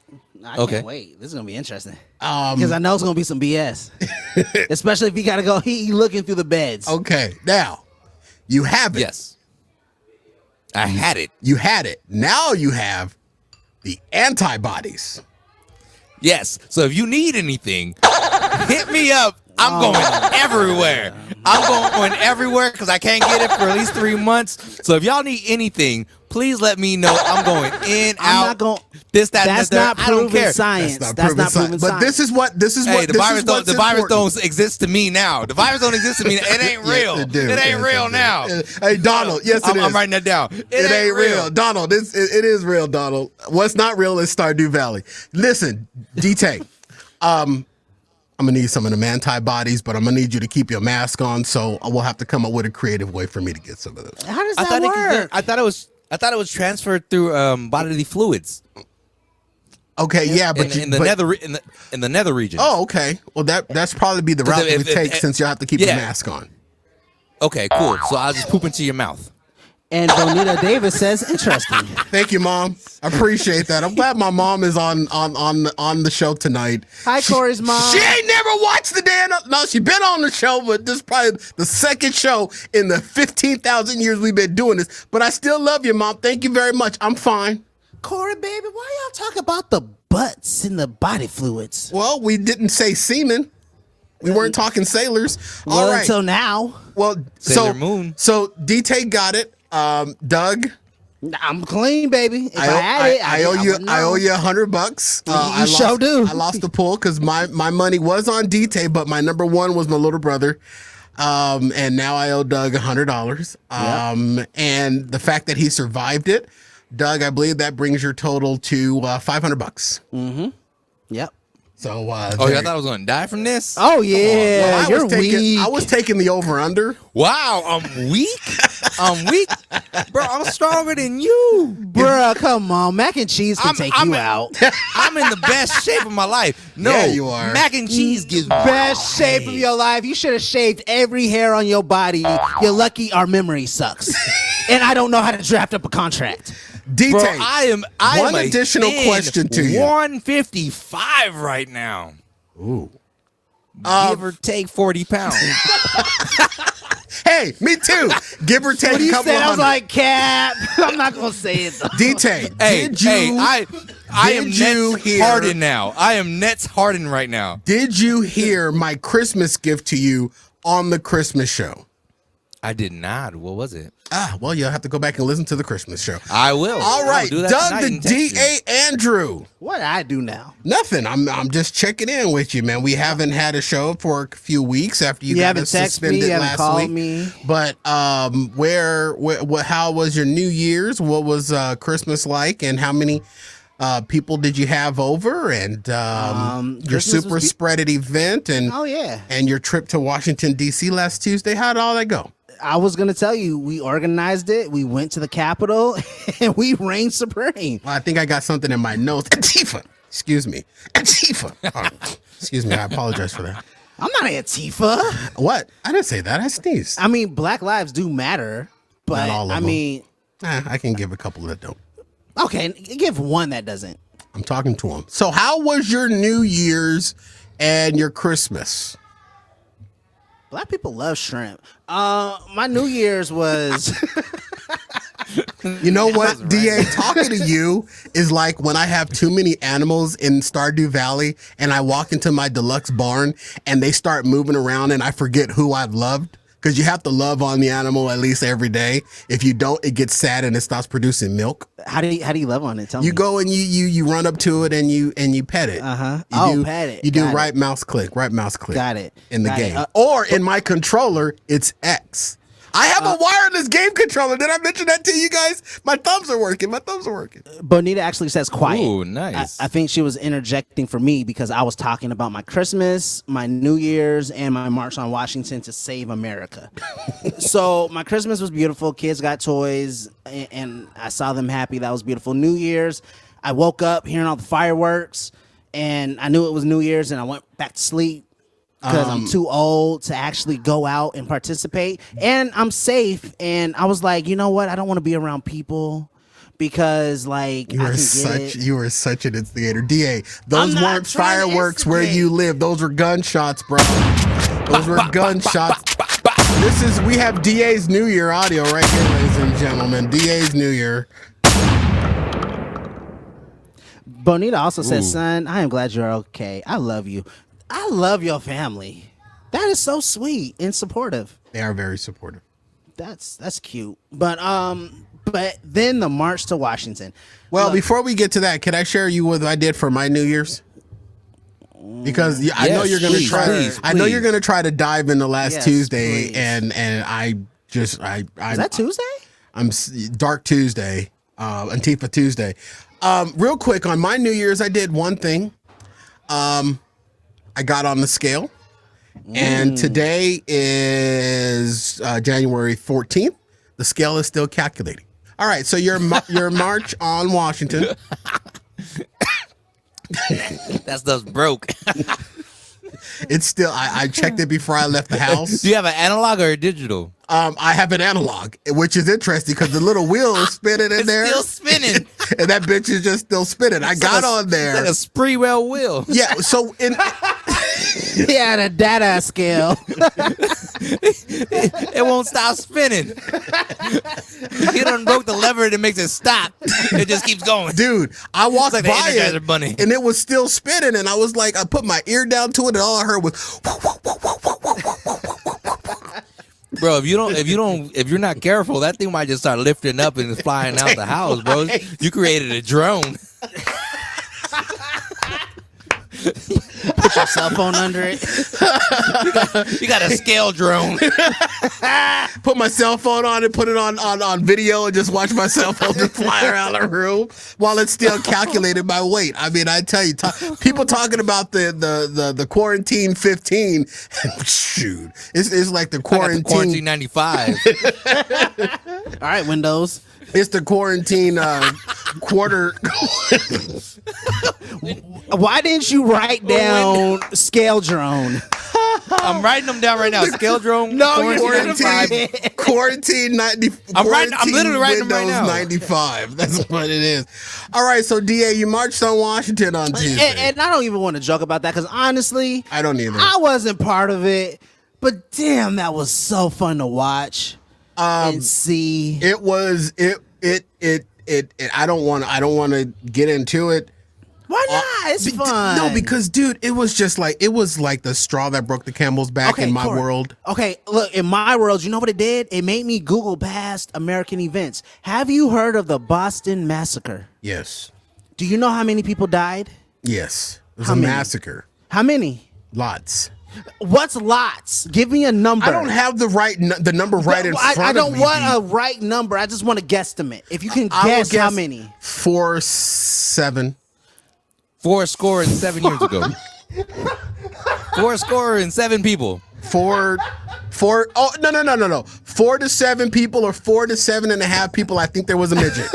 I can't wait. This is gonna be interesting because I know it's gonna be some BS, especially if you gotta go. He looking through the beds. Okay, now you have it. Yes, I had it. You had it. Now you have the antibodies. Yes. So if you need anything, hit me up. I'm going everywhere. I'm going everywhere because I can't get it for at least 3 months. So if y'all need anything, please let me know. I'm going in, I'm out. not going. This, that, that's and that. not proven science. That's not proven science. But this is what. Hey, the virus don't exist to me now. The virus don't exist to me. It ain't real. It ain't real now. Hey, Donald. Yes, it is. I'm writing that down. It ain't real. Donald. It is real, Donald. What's not real is Stardew Valley. Listen, DT. I'm gonna need some of them antibodies, but I'm gonna need you to keep your mask on. So we'll have to come up with a creative way for me to get some of those. How does that work? I thought it was transferred through bodily fluids. Okay, yeah, but in the nether region. Oh, okay. Well, that's probably be the route that we take since you'll have to keep your mask on. Okay, cool. So I'll just poop into your mouth. And Bonita Davis says, interesting. Thank you, Mom. I appreciate that. I'm glad my mom is on the show tonight. Hi, Corey's mom. She ain't never watched the damn. No, she been on the show, but this is probably the second show in the 15,000 years we've been doing this. But I still love you, Mom. Thank you very much. I'm fine. Corey, baby, why y'all talk about the butts and the body fluids? Well, we didn't say semen. We weren't talking sailors. All right. Until now. Well, Sailor Moon. So DT got it. Doug, I'm clean, baby. If I had it, I owe you. I owe you $100. You sure do. I lost the pool because my money was on D-Tay, but my number one was my little brother. And now I owe Doug $100. And the fact that he survived it, Doug, I believe that brings your total to $500. Mm-hmm. Yep. So, I thought I was going to die from this? Oh, yeah. You're weak. I was taking the over-under. Wow, I'm weak? I'm weak? Bro, I'm stronger than you. Bruh, come on. Mac and cheese can take you out. I'm in the best shape of my life. No, yeah, you are. Mac and cheese gives me best shape of your life. You should have shaved every hair on your body. You're lucky our memory sucks. And I don't know how to draft up a contract. D-Tay, bro, I am one additional question to you. 155 right now. Ooh. Give or take 40 pounds. Hey, me too. Give or take a couple of hundred. I was like, Cap. I'm not going to say it, though. D-Tay, I am Nets hardened now. I am Nets hardened right now. Did you hear my Christmas gift to you on the Christmas show? I did not. What was it? Well, you'll have to go back and listen to the Christmas show. I will. All right, Doug the D.A. Andrew. What do I do now? Nothing. I'm just checking in with you, man. We haven't had a show for a few weeks after you got us suspended last week. Me. But how was your New Year's? What was Christmas like, and how many people did you have over? And your super spreaded event, and and your trip to Washington D.C. last Tuesday. How did all that go? I was going to tell you, we organized it. We went to the Capitol and we reigned supreme. Well, I think I got something in my nose. Antifa. Excuse me. Antifa. Excuse me. I apologize for that. I'm not Antifa. What? I didn't say that. I sneezed. I mean, Black lives do matter, but not all of them. I can give a couple that don't. Okay, give one that doesn't. I'm talking to him. So how was your New Year's and your Christmas? Black people love shrimp. My New Year's was... You know what, right. DA, talking to you is like when I have too many animals in Stardew Valley and I walk into my deluxe barn and they start moving around and I forget who I've loved. Because you have to love on the animal at least every day. If you don't, it gets sad and it stops producing milk. How do you love on it? Tell me. You go and you run up to it and you pet it. Pet it. You do right mouse click. Got it. In the game. Or in my controller, it's X. I have a wireless game controller. Did I mention that to you guys? My thumbs are working. Bonita actually says quiet. Ooh, nice. I think she was interjecting for me because I was talking about my Christmas, my New Year's, and my March on Washington to save America. So my Christmas was beautiful. Kids got toys, and I saw them happy. That was beautiful. New Year's, I woke up hearing all the fireworks, and I knew it was New Year's, and I went back to sleep. Because I'm too old to actually go out and participate. And I'm safe. And I was like, you know what? I don't want to be around people because, like, you are such an instigator. DA, those weren't fireworks where you live. Those were gunshots, bro. Those were gunshots. We have DA's New Year audio right here, ladies and gentlemen. DA's New Year. Bonita also says, son, I am glad you're okay. I love you. I love your family. That is so sweet and supportive. They are very supportive. That's cute. But then the march to Washington. Well, before we get to that, can I share you what I did for my New Year's? Because I know you're going to try. Please. I know you're going to try to dive into last Tuesday, please. and I is that Tuesday? I'm Dark Tuesday, Antifa Tuesday. Real quick on my New Year's, I did one thing. I got on the scale, and today is January 14th. The scale is still calculating. All right, so your March on Washington. That stuff's broke. It's still, I checked it before I left the house. Do you have an analog or a digital? I have an analog, which is interesting because the little wheel is spinning in there. Still spinning. And that bitch is just still spinning. I got on there. Like a Spreewell wheel. Yeah, so in... Yeah, the data scale. It won't stop spinning. You done broke the lever that makes it stop. It just keeps going. Dude, I walked like by it bunny. And it was still spinning, and I was like, I put my ear down to it, and all I heard was bro. If you're not careful, that thing might just start lifting up and flying out the house, bro. You created a drone. Put your cell phone under it. You got a scale drone. Put my cell phone on and put it on video and just watch my cell phone just fly around the room while it's still calculating my weight. I mean, I tell you, people talking about the quarantine 15. Shoot, it's like the quarantine 95. All right, Windows. It's the quarantine quarter. Why didn't you write down scale drone? I'm writing them down right now. Scale drone. No, quarantine 90. I'm literally writing them right now. 95. That's what it is. All right, so DA, you marched on Washington on Tuesday, and I don't even want to joke about that because honestly, I don't either. I wasn't part of it, but damn, that was so fun to watch and see. It was it. I don't want to get into it. Why not? It's fun. No, because dude, it was like the straw that broke the camel's back in my world. Okay, look, in my world, you know what it did? It made me Google past American events. Have you heard of the Boston Massacre? Yes. Do you know how many people died? Yes. It was How a many? massacre. How many? Lots. What's lots? Give me a number. I don't have the number right in front of me. I don't want a right number. I just want to guesstimate. If you can guess how many. 47. 407 years ago. 407 people. Oh no. 4 to 7 people or 4 to 7.5 people. I think there was a midget.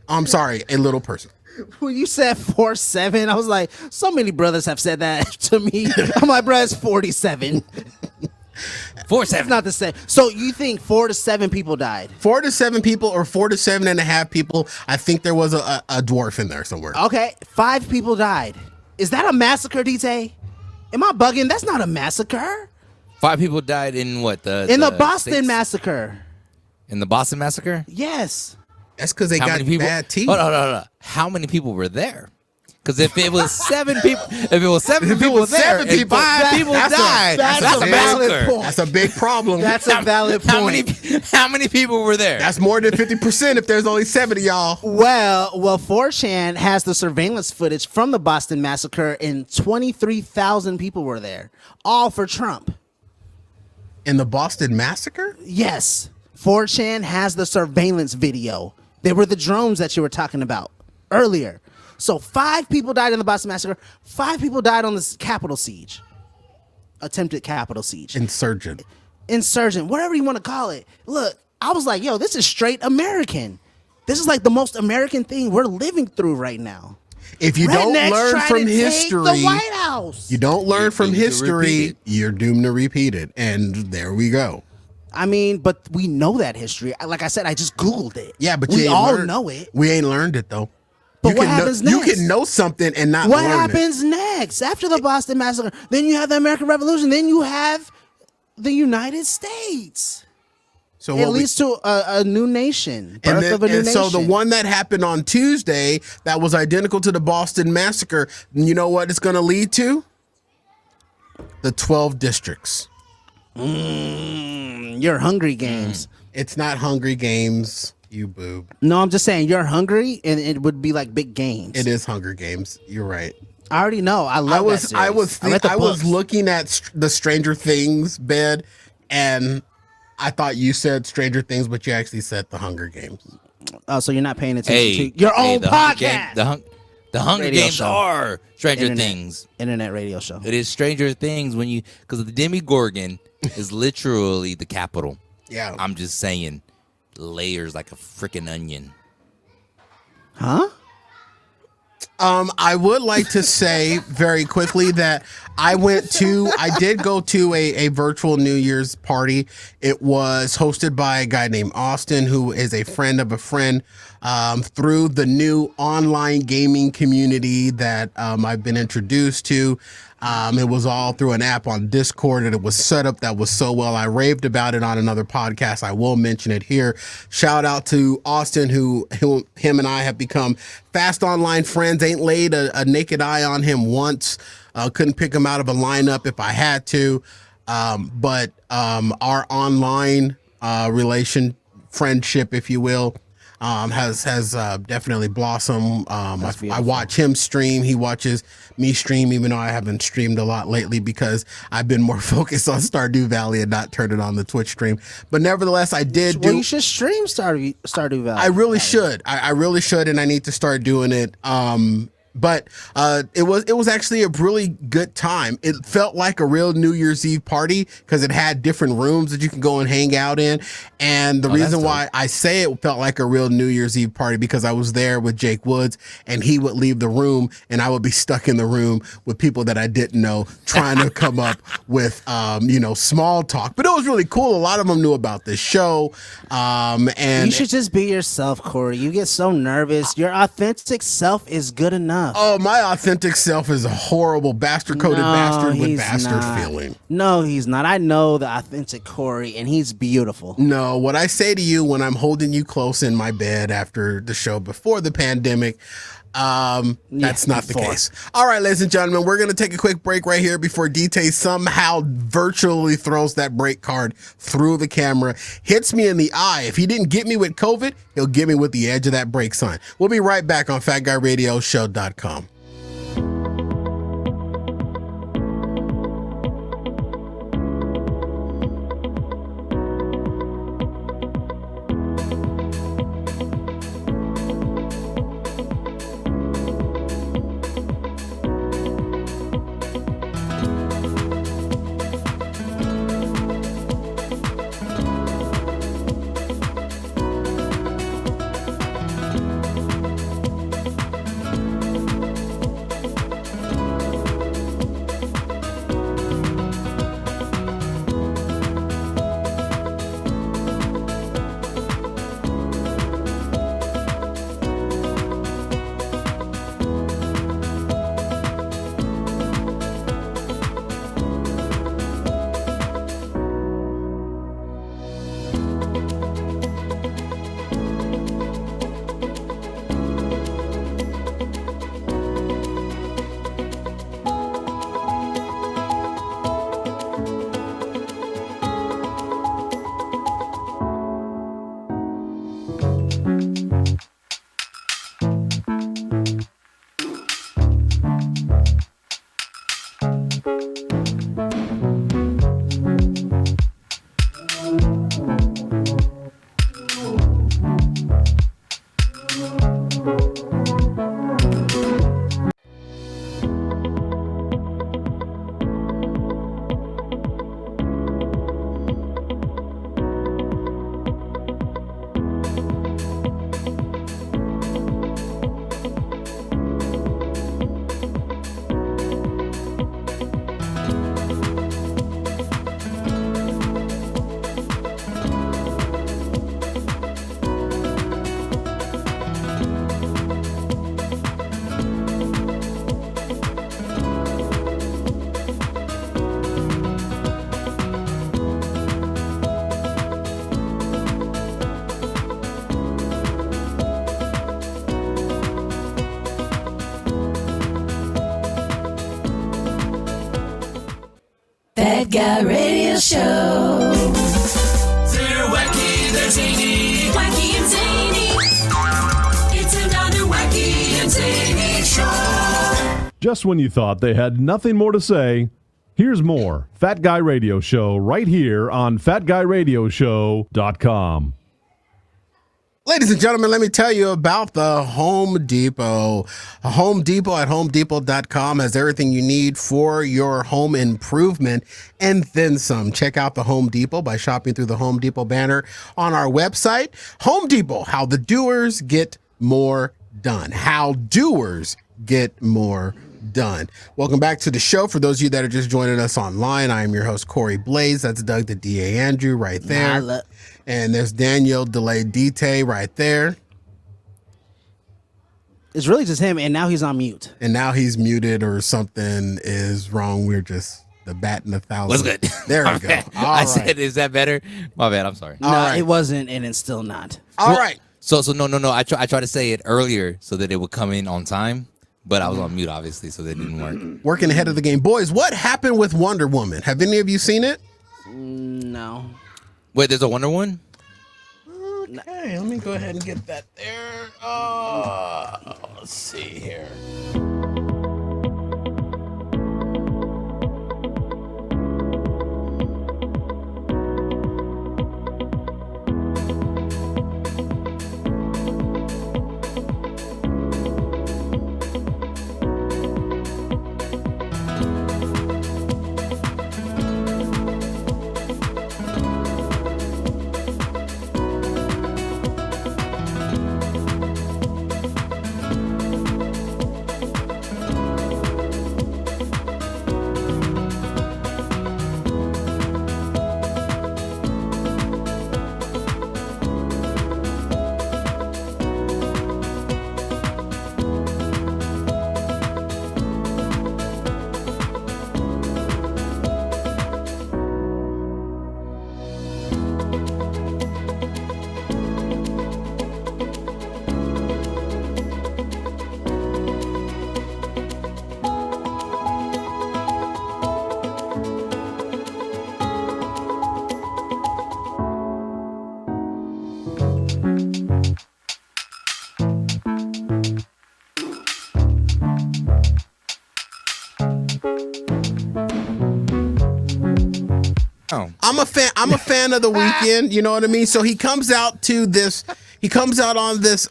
I'm sorry, a little person. When you said 47, I was like, so many brothers have said that to me. I'm like, bro, it's 47. 47. It's not the same. So you think 4 to 7 people died? 4 to 7 people or 4 to 7.5 people. I think there was a dwarf in there somewhere. Okay, 5 people died. Is that a massacre, DJ? Am I bugging? That's not a massacre. 5 people died in what? In the Boston Massacre. In the Boston Massacre? Yes. That's because they got bad teeth. Hold on. How many people were there? Because if it was 7 people, if it was 7 people there, and 5 people died, that's a massacre. That's a big problem. That's a valid point. How many people were there? That's more than 50% if there's only 7 of y'all. Well, 4chan has the surveillance footage from the Boston Massacre, and 23,000 people were there, all for Trump. In the Boston Massacre? Yes. 4chan has the surveillance video. They were the drones that you were talking about earlier. So 5 people died in the Boston Massacre. 5 people died on this Capitol siege. Attempted Capitol siege. Insurgent, whatever you want to call it. Look, I was like, yo, this is straight American. This is like the most American thing we're living through right now. If you don't learn from history, the White House. You don't learn from history, you're doomed to repeat it. And there we go. I mean, but we know that history. Like I said, I just Googled it. Yeah, but we all know it. We ain't learned it though. But what happens next? You can know something and not what learn it. What happens next? After the Boston Massacre, then you have the American Revolution, then you have the United States. So it leads to a new nation, birth of a new nation. So the one that happened on Tuesday that was identical to the Boston Massacre, you know what it's going to lead to? The 12 districts. You're Hungry Games. It's not Hungry Games, you boob. No, I'm just saying you're hungry, and it would be like big games. It is Hunger Games. You're right. I already know. I was looking at the Stranger Things bed, and I thought you said Stranger Things, but you actually said the Hunger Games. Oh, so you're not paying attention to your own podcast. The Hunger Games are Stranger Things. Internet radio show. It is Stranger Things because the Demogorgon is literally the capital. Yeah. I'm just saying, layers like a freaking onion. Huh? I would like to say very quickly that I did go to a virtual New Year's party. It was hosted by a guy named Austin, who is a friend of a friend, through the new online gaming community that I've been introduced to. It was all through an app on Discord, and it was set up that was so well. I raved about it on another podcast. I will mention it here. Shout out to Austin, who him and I have become fast online friends. Ain't laid a naked eye on him once. Couldn't pick him out of a lineup if I had to. But our online friendship, if you will, has definitely blossomed. I watch him stream. He watches me stream, even though I haven't streamed a lot lately because I've been more focused on Stardew Valley and not turning on the Twitch stream. But nevertheless, I did Well, you should stream Stardew Valley. I really should. I really should, and I need to start doing it. But it was actually a really good time. It felt like a real New Year's Eve party because it had different rooms that you can go and hang out in. And the reason why I say it felt like a real New Year's Eve party because I was there with Jake Woods, and he would leave the room, and I would be stuck in the room with people that I didn't know, trying to come up with small talk. But it was really cool. A lot of them knew about this show. And you should just be yourself, Corey. You get so nervous. Your authentic self is good enough. Oh, my authentic self is a horrible bastard-coded bastard with bastard feeling. No, he's not. I know the authentic Corey, and he's beautiful. No, what I say to you when I'm holding you close in my bed after the show before the pandemic, that's not the case. All right, ladies and gentlemen, we're going to take a quick break right here before DT somehow virtually throws that break card through the camera, hits me in the eye. If he didn't get me with COVID, he'll get me with the edge of that break sign. We'll be right back on FatGuyRadioShow.com. Fat Guy Radio Show. They're wacky, they're zany. Wacky and zany. It's another wacky and zany show. Just when you thought they had nothing more to say, here's more Fat Guy Radio Show right here on FatGuyRadioShow.com. Ladies and gentlemen, let me tell you about the Home Depot. Home Depot at HomeDepot.com has everything you need for your home improvement and then some. Check out the Home Depot by shopping through the Home Depot banner on our website. Home Depot, how the doers get more done. How doers get more done. Welcome back to the show. For those of you that are just joining us online, I am your host, Corey Blaze. That's Doug the DA Andrew right there. And there's Daniel Delayed Dite right there. It's really just him, and now he's on mute. And now he's muted or something is wrong. We're just the bat in the thousand. What's good? There we go. I said, is that better? My bad. I'm sorry. No, it wasn't, and it's still not. All right. So no. I tried to say it earlier so that it would come in on time, But I was on mute, obviously, so that didn't work. Working ahead of the game. Boys, what happened with Wonder Woman? Have any of you seen it? No. Wait, there's a Wonder Woman? Okay, let me go ahead and get that there. Let's see here. Oh. I'm a fan of The Weeknd, you know what I mean? So he comes out on this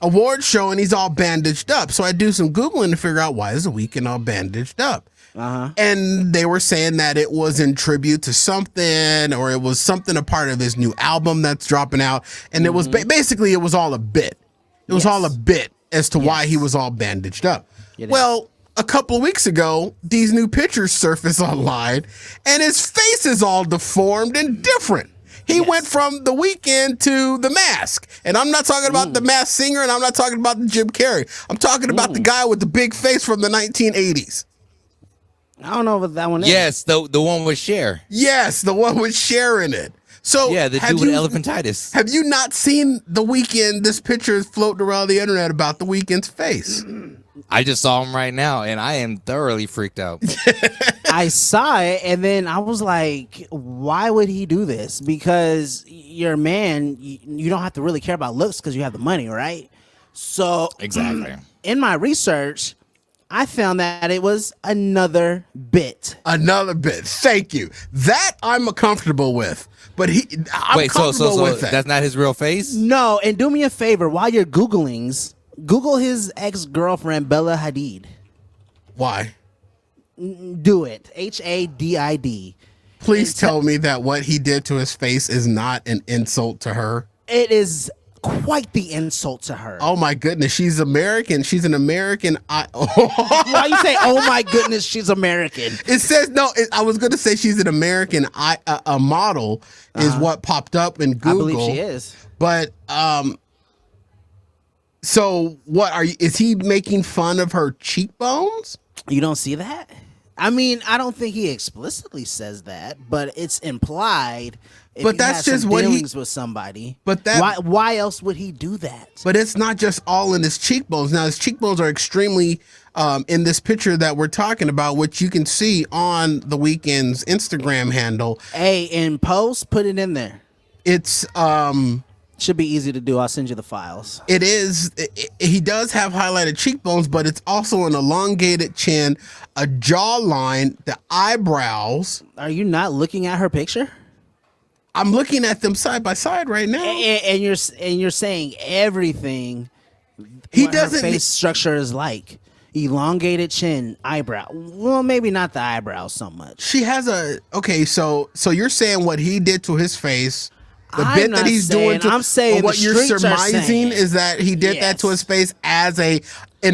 award show and he's all bandaged up. So I do some Googling to figure out why is The Weeknd all bandaged up. And they were saying that it was in tribute to something, or it was something a part of his new album that's dropping out. And it was basically it was all a bit. It was all a bit as to why he was all bandaged up. Well, a couple of weeks ago, these new pictures surfaced online, and his face is all deformed and different. He went from The Weeknd to The Mask. And I'm not talking about The Masked Singer, and I'm not talking about the Jim Carrey. I'm talking about the guy with the big face from the 1980s. I don't know what that one is. Yes, the one with Cher. Yes, the one with Cher in it. So yeah, the dude with elephantitis. Have you not seen The Weeknd? This picture is floating around the internet about The Weeknd's face. I just saw him right now, and I am thoroughly freaked out. I saw it, and then I was like, why would he do this? Because you're a man, you don't have to really care about looks because you have the money, right? So exactly. In my research, I found that it was another bit. Another bit. Thank you. That I'm comfortable with. But I'm comfortable with that. That's not his real face? No, and do me a favor, while you're Googlings, Google his ex-girlfriend, Bella Hadid. Why? Do it. Hadid. Please tell me that what he did to his face is not an insult to her. It is quite the insult to her. Oh my goodness, she's American. She's an American. Why you say, oh my goodness, she's American? It says, no, I was going to say she's an American a model is what popped up in Google. I believe she is. But, so what is he making fun of her cheekbones? You don't see that? I mean, I don't think he explicitly says that, but it's implied. But that's just what dealings with somebody. But that why else would he do that? But it's not just all in his cheekbones. Now his cheekbones are extremely in this picture that we're talking about, which you can see on The Weeknd's Instagram handle. Hey, in post, put it in there. It's should be easy to do. I'll send you the files. It is. He does have highlighted cheekbones, but it's also an elongated chin, a jawline, the eyebrows. Are you not looking at her picture? I'm looking at them side by side right now. And you're saying everything. He doesn't. Her face structure is like elongated chin, eyebrow. Well, maybe not the eyebrows so much. She has a okay. So you're saying what he did to his face. The bit that he's doing to, I'm saying what you're surmising is that he did that to his face as an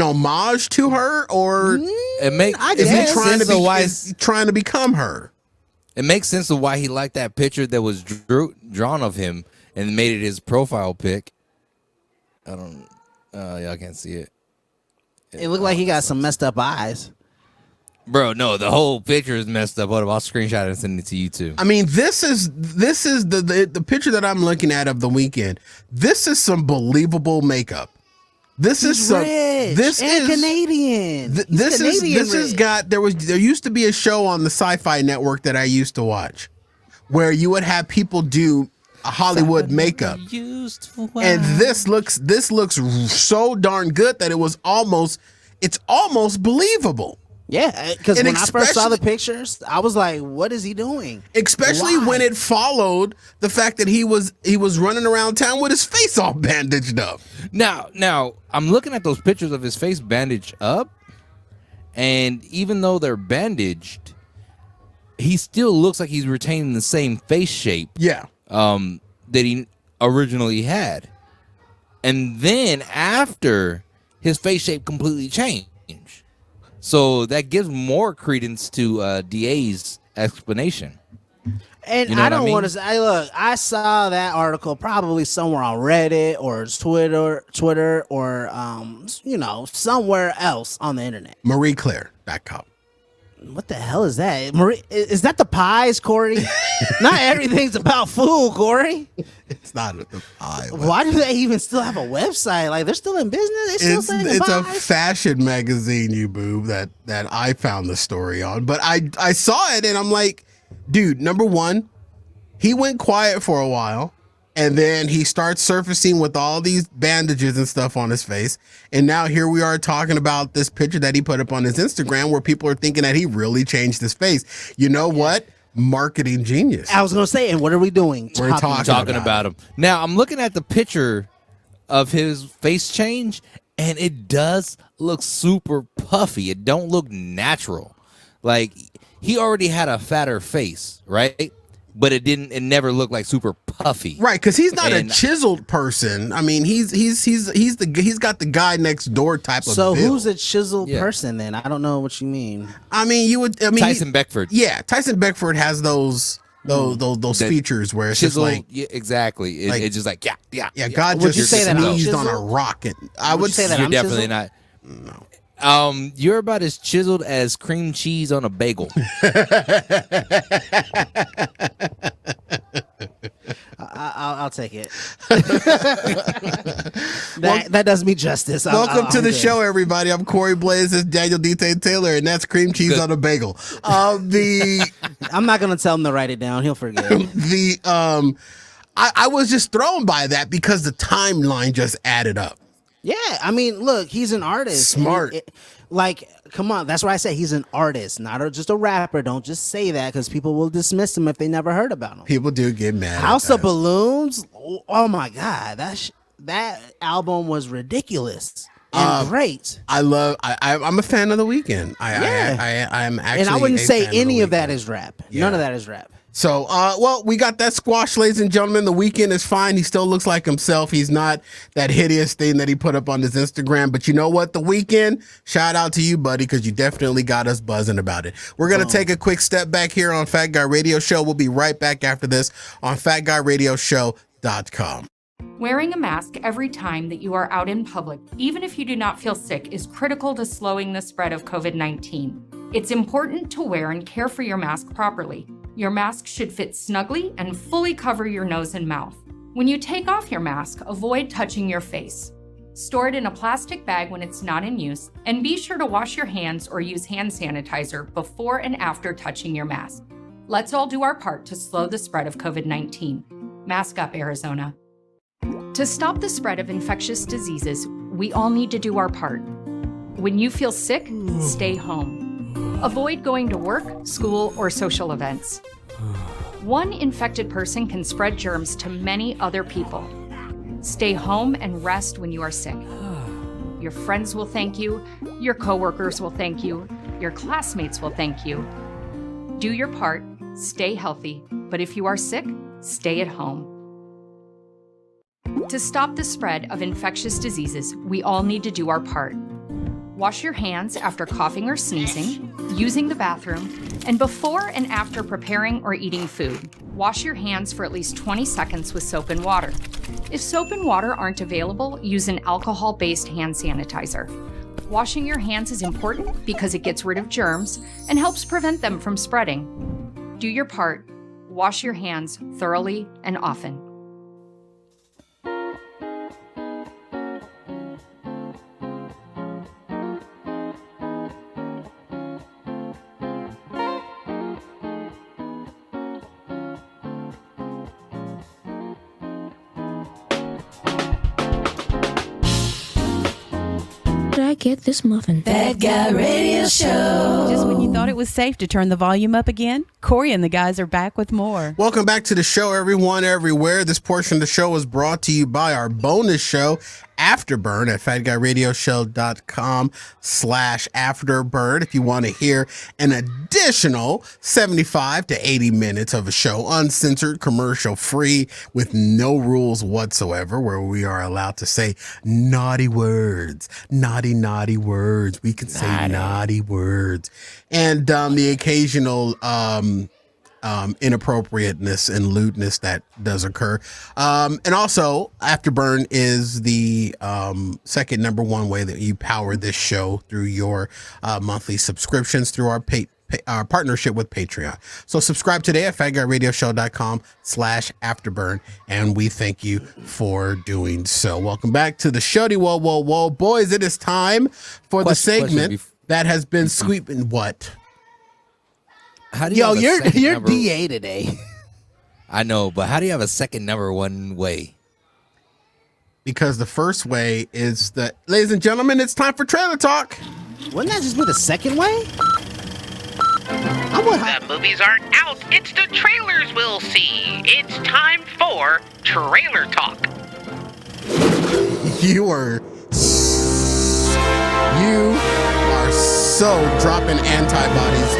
homage to her, or is he trying to become her? It makes sense of why he liked that picture that was drawn of him and made it his profile pic. I don't. Y'all can't see it. It looked like he got some messed up eyes. Bro, no, the whole picture is messed up. I'll screenshot it and send it to you too. I mean, this is the picture that I'm looking at of The Weeknd. This is some believable makeup. This He's is some, rich this and is Canadian. this has rich. got there used to be a show on the Sci-Fi Network that I used to watch where you would have people do a Hollywood makeup. And this looks so darn good that it's almost believable. Yeah, because And when I first saw the especially- pictures, I was like, "What is he doing?" Especially Why? when it followed the fact that he was running around town with his face all bandaged up. Now I'm looking at those pictures of his face bandaged up, and even though they're bandaged, he still looks like he's retaining the same face shape. Yeah. That he originally had, and then after his face shape completely changed. So that gives more credence to DA's explanation. And You know I what I don't mean? want to say, look, I saw that article probably somewhere on Reddit or Twitter or somewhere else on the internet. Marie Claire, back up. What the hell is that? Marie, is that the pies, Corey? Not everything's about food, Corey. It's not the pie. Why do they even still have a website? Like they're still in business. They still selling It's a pies? fashion magazine, you boob, that I found the story on. But I saw it and I'm like, dude, number one, he went quiet for a while. And then he starts surfacing with all these bandages and stuff on his face. And now here we are talking about this picture that he put up on his Instagram where people are thinking that he really changed his face. You know what? Marketing genius. I was gonna say, and what are we doing? We're talking about him. Now I'm looking at the picture of his face change, and it does look super puffy. It don't look natural. Like he already had a fatter face, right? But it never looked like super puffy. Right, because he's not And- a chiseled person. I mean, he's got the guy next door type of So build. who's a chiseled person then? I don't know what you mean. I mean, Tyson Beckford. Yeah, Tyson Beckford has those That features where it's Chisel, just like, yeah, exactly. It's just like yeah. God Would you just say that I'm sneezed on a chiseled? rocket. I would you say that You're I'm definitely chiseled? not. No. You're about as chiseled as cream cheese on a bagel. I'll take it. that does me justice. Welcome to I'm the good. show, everybody. I'm Corey Blaze. This is Daniel D. Taylor, and that's cream cheese on a bagel. I'm not gonna tell him to write it down. He'll forget. I was just thrown by that because the timeline just added up. Yeah, I mean, look, he's an artist. Smart. Come on, that's why I say he's an artist, not just a rapper. Don't just say that because people will dismiss him if they never heard about him. People do get mad. House at of that. Balloons. Oh my God, that album was ridiculous and great. I'm a fan of The Weeknd. I'm actually, And I wouldn't a say fan any The of that Weeknd. is rap. Yeah. None of that is rap. So, well, we got that squash, ladies and gentlemen. The Weeknd is fine. He still looks like himself. He's not that hideous thing that he put up on his Instagram. But you know what? The Weeknd, shout out to you, buddy, because you definitely got us buzzing about it. We're going to take a quick step back here on Fat Guy Radio Show. We'll be right back after this on FatGuyRadioShow.com. Wearing a mask every time that you are out in public, even if you do not feel sick, is critical to slowing the spread of COVID-19. It's important to wear and care for your mask properly. Your mask should fit snugly and fully cover your nose and mouth. When you take off your mask, avoid touching your face. Store it in a plastic bag when it's not in use, and be sure to wash your hands or use hand sanitizer before and after touching your mask. Let's all do our part to slow the spread of COVID-19. Mask up, Arizona. To stop the spread of infectious diseases, we all need to do our part. When you feel sick, stay home. Avoid going to work, school, or social events. One infected person can spread germs to many other people. Stay home and rest when you are sick. Your friends will thank you, your coworkers will thank you, your classmates will thank you. Do your part, stay healthy, but if you are sick, stay at home. To stop the spread of infectious diseases, we all need to do our part. Wash your hands after coughing or sneezing, using the bathroom, and before and after preparing or eating food. Wash your hands for at least 20 seconds with soap and water. If soap and water aren't available, use an alcohol-based hand sanitizer. Washing your hands is important because it gets rid of germs and helps prevent them from spreading. Do your part. Wash your hands thoroughly and often. did I get this muffin? Fat Guy Radio Show. Just when you thought it was safe to turn the volume up again, Corey and the guys are back with more. Welcome back to the show, everyone, everywhere. This portion of the show is brought to you by our bonus show, Afterburn, at FatGuyRadioShow.com/Afterburn. If you want to hear an additional 75 to 80 minutes of a show, uncensored, commercial free, with no rules whatsoever, where we are allowed to say naughty words, naughty words. We can say naughty words. And the occasional inappropriateness and lewdness that does occur. And also, Afterburn is the second number one way that you power this show through your monthly subscriptions through our partnership with Patreon. So subscribe today at FatGuyRadioShow.com/Afterburn, and we thank you for doing so. Welcome back to the show. Whoa, whoa, whoa. Boys, it is time for the segment that has been sweeping what? How do you have a you're second number- DA today. I know, but how do you have a second number one way? Because the first way is that, ladies and gentlemen, it's time for trailer talk. Wouldn't that just be the second way? The movies aren't out. It's the trailers we'll see. It's time for trailer talk. You are so dropping antibodies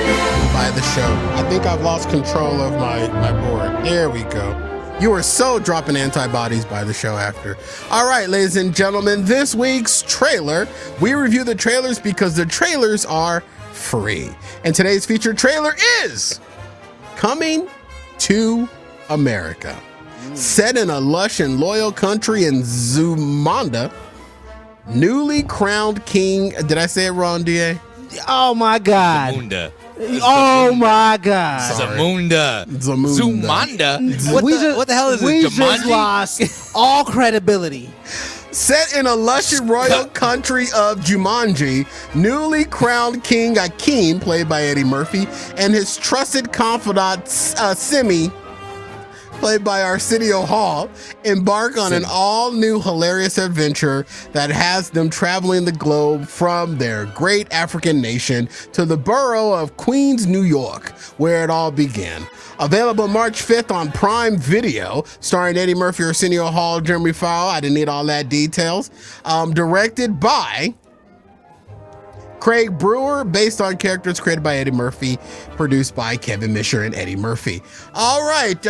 by the show. I think I've lost control of my board. There we go. You are so dropping antibodies by the show after. All right, ladies and gentlemen, this week's trailer. We review the trailers because the trailers are free. And today's featured trailer is Coming to America. Set in a lush and loyal country in Zumanda, newly crowned king. Did I say it wrong, DA? Oh my God. Zamunda. Oh my God. Zamunda. Zumanda. What the hell is we this? We just lost all credibility. Set in a lush and royal country of Jumanji, newly crowned King Akeem, played by Eddie Murphy, and his trusted confidant, Simi, played by Arsenio Hall, embark on an all-new hilarious adventure that has them traveling the globe from their great African nation to the borough of Queens, New York, where it all began. Available March 5th on Prime Video, starring Eddie Murphy, Arsenio Hall, Jeremy Fowler. I didn't need all that details. Directed by Craig Brewer, based on characters created by Eddie Murphy, produced by Kevin Misher and Eddie Murphy. All right,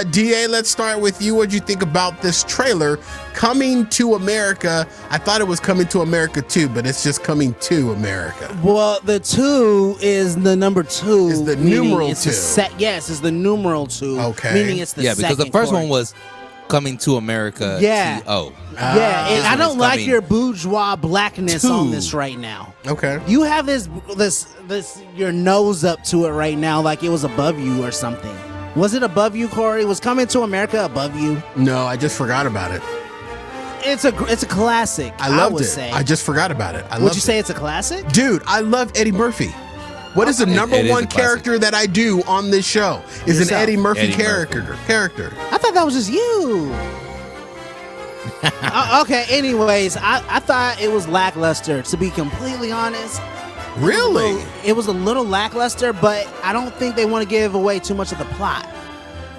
DA, let's start with you. What'd you think about this trailer, Coming to America? I thought it was Coming to America 2, but it's just Coming to America. Well, the 2 is the number 2. Is the numeral 2. Yes, it's the numeral 2. Okay. Meaning it's the second. Yeah, because the first one was Coming to America. Yeah. T-O. Yeah, and I don't like coming your bourgeois blackness to. on this right now. Okay. You have this your nose up to it right now like it was above you or something. Was it above you, Corey? Was Coming to America above you? No, I just forgot about it. It's a classic. I loved would it. say. I just forgot about it. Would you say it's a classic? Dude, I love Eddie Murphy. What is the number it is one a classic. character that I do on this show? Is Yourself. an Eddie Murphy Eddie character. I thought that was just you. Okay, anyways, I thought it was lackluster, to be completely honest. Really? It was a little lackluster, but I don't think they want to give away too much of the plot.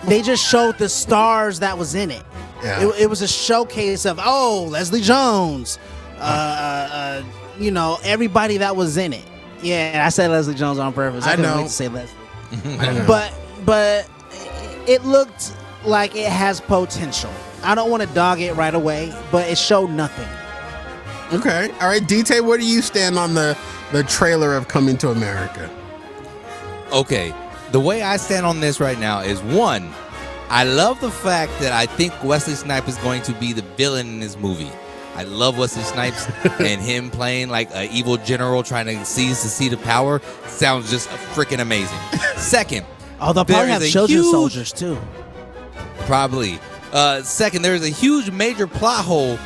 They just showed the stars that was in it. Yeah. It was a showcase of, Leslie Jones, everybody that was in it. Yeah, I said Leslie Jones on purpose. I couldn't wait to say Leslie. I know. But it looked like it has potential. I don't want to dog it right away, but it showed nothing. Okay. All right, DT, where do you stand on the trailer of Coming to America? Okay, the way I stand on this right now is, one, I love the fact that I think Wesley Snipes is going to be the villain in this movie. I love Wesley Snipes and him playing like an evil general trying to seize the seat of power. Sounds just freaking amazing. Second, they'll probably have children's soldiers too. Probably. Second, there's a huge major plot hole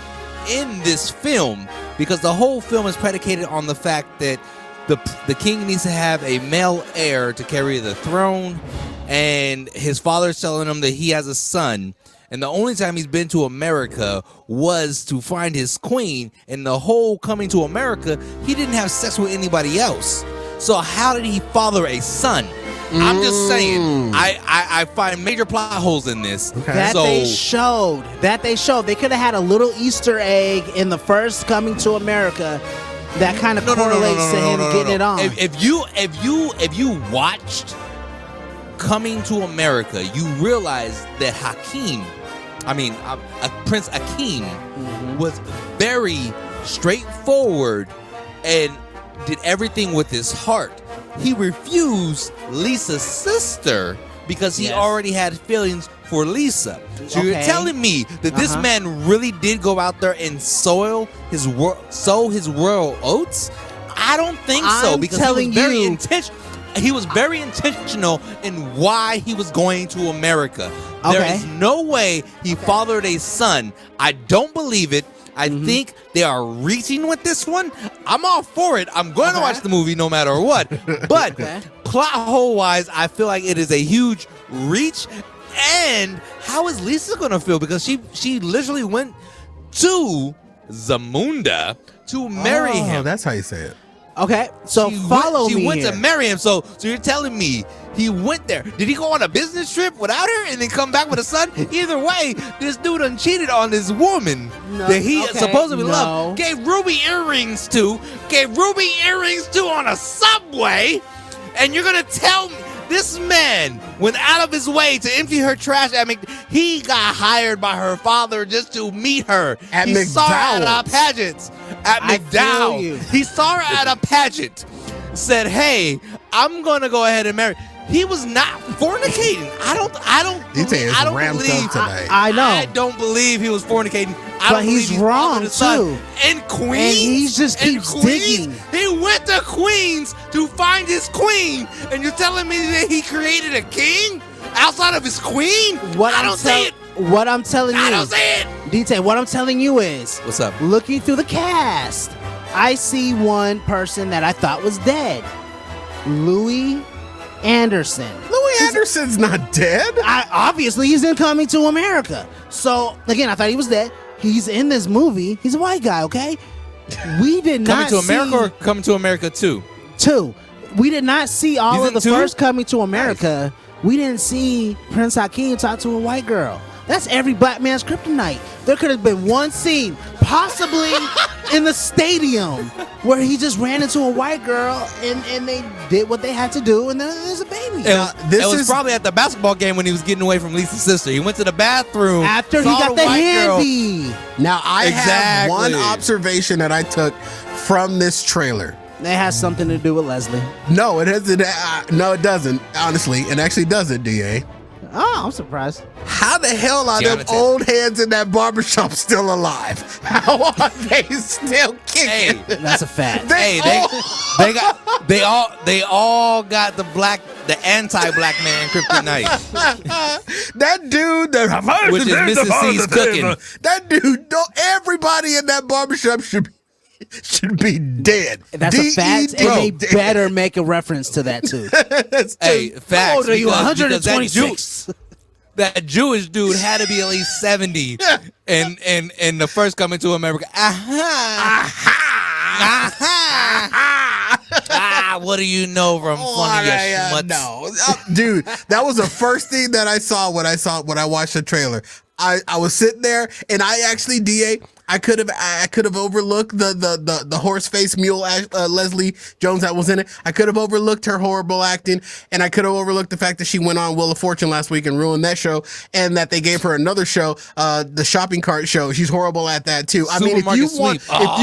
in this film because the whole film is predicated on the fact that the king needs to have a male heir to carry the throne, and his father's telling him that he has a son. And the only time he's been to America was to find his queen. And the whole coming to America, he didn't have sex with anybody else. So how did he father a son? I'm just saying, I find major plot holes in this. Okay. That they showed. They could have had a little Easter egg in the first Coming to America that kind of correlates to him getting it on. If you watched Coming to America, you realize that Prince Akeem was very straightforward and did everything with his heart. He refused Lisa's sister because he already had feelings for Lisa. So you're telling me that this man really did go out there and sow his royal oats? I don't think so, because he was very intentional in why he was going to America. There is no way he fathered a son. I don't believe it. I think they are reaching with this one. I'm all for it. I'm going to watch the movie no matter what. But plot hole wise, I feel like it is a huge reach. And how is Lisa going to feel? Because she literally went to Zamunda to marry him. That's how you say it. Okay, so She went to marry him. So you're telling me he went there. Did he go on a business trip without her and then come back with a son? Either way, this dude done cheated on this woman that he supposedly loved. Gave ruby earrings to on a subway. And you're going to tell me this man went out of his way to empty her trash at he got hired by her father just to meet her. He saw her at a pageant. At McDowell. He saw her at a pageant. Said, "Hey, I'm gonna go ahead and marry." He was not fornicating. I don't believe. I know. I don't believe he was fornicating. But he's wrong too. And Queens. And he just keeps digging. He went to Queens to find his queen, and you're telling me that he created a king outside of his queen? I don't see it. What I'm telling you, I don't see it. D-Tay, what I'm telling you is, what's up? Looking through the cast, I see one person that I thought was dead. Louis Anderson. Louis Anderson's not dead. Obviously, he's in Coming to America. So, again, I thought he was dead. He's in this movie. He's a white guy, okay? We did not Coming to America or Coming to America 2? 2. We did not see all of the first Coming to America. Nice. We didn't see Prince Hakeem talk to a white girl. That's every black man's kryptonite. There could have been one scene, possibly in the stadium, where he just ran into a white girl and they did what they had to do, and then there's a baby. It was probably at the basketball game when he was getting away from Lisa's sister. He went to the bathroom after he got the handy. Now I have one observation that I took from this trailer. It has something to do with Leslie. No, it hasn't. No, it doesn't. Honestly, it actually doesn't. Da. Oh, I'm surprised. How the hell are them old heads in that barbershop still alive? How are they still kicking? Hey, that's a fact. They all got the anti-black man kryptonite. That dude, which is Mrs. C's cooking. That dude, everybody in that barbershop should be dead. That's a fact, and they better make a reference to that too. Hey, facts. How old are you? 126. That Jewish dude had to be at least 70, and the first Coming to America. What do you know from Funny Schmutz? No, dude, that was the first thing that I saw when I watched the trailer. I was sitting there, and I actually, DA, I could have overlooked the horse face mule Leslie Jones that was in it. I could have overlooked her horrible acting, and I could have overlooked the fact that she went on Wheel of Fortune last week and ruined that show, and that they gave her another show, the shopping cart show. She's horrible at that too. I mean, if you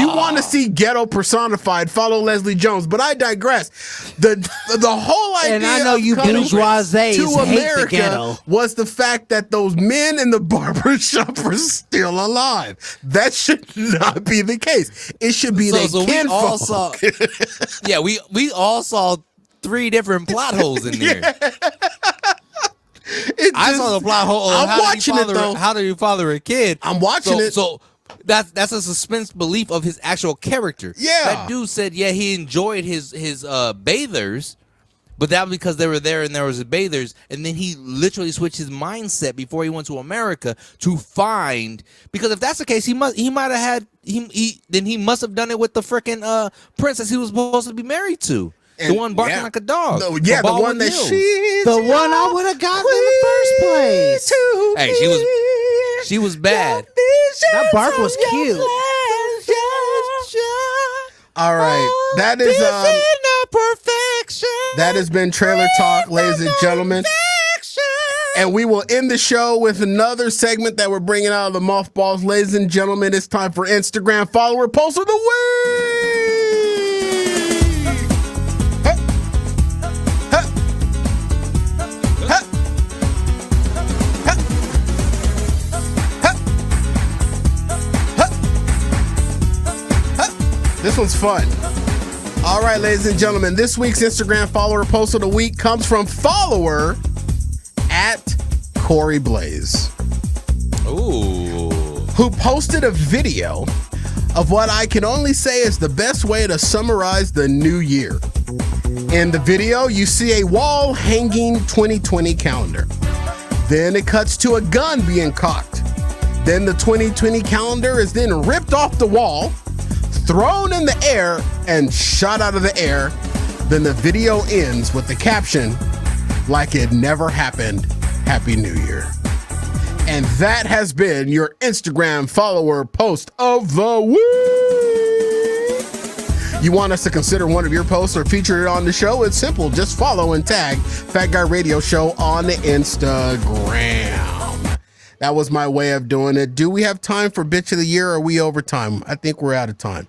want to see ghetto personified, follow Leslie Jones. But I digress. The whole idea, and I know you bourgeoisies to hate America the ghetto, was the fact that those men in the barbershop are still alive. That should not be the case. It should be that kinfolk. We all saw 3 different plot holes in there. I saw the plot hole. I'm watching it though. How do you father a kid? I'm watching it. So that's a suspense belief of his actual character. Yeah, that dude said he enjoyed his bathers, But that was because they were there and there was bathers, and then he literally switched his mindset before he went to America to find. Because if that's the case, he must have done it with the freaking princess he was supposed to be married to. And, the one barking like a dog. The one that one I would have gotten in the first place. Hey, she was bad. That bark was cute. All right, that is that has been Trailer Talk, ladies and gentlemen. And we will end the show with another segment that we're bringing out of the mothballs. Ladies and gentlemen, it's time for Instagram follower post of the week. This one's fun. All right, ladies and gentlemen, this week's Instagram follower post of the week comes from follower at Corey Blaze. Ooh. Who posted a video of what I can only say is the best way to summarize the new year. In the video, you see a wall hanging 2020 calendar. Then it cuts to a gun being cocked. Then the 2020 calendar is then ripped off the wall, thrown in the air, and shot out of the air. Then the video ends with the caption, "Like it never happened, Happy New Year." And that has been your Instagram follower post of the week. You want us to consider one of your posts or feature it on the show? It's simple. Just follow and tag Fat Guy Radio Show on the Instagram. That was my way of doing it. Do we have time for Bitch of the Year, or are we over time? I think we're out of time.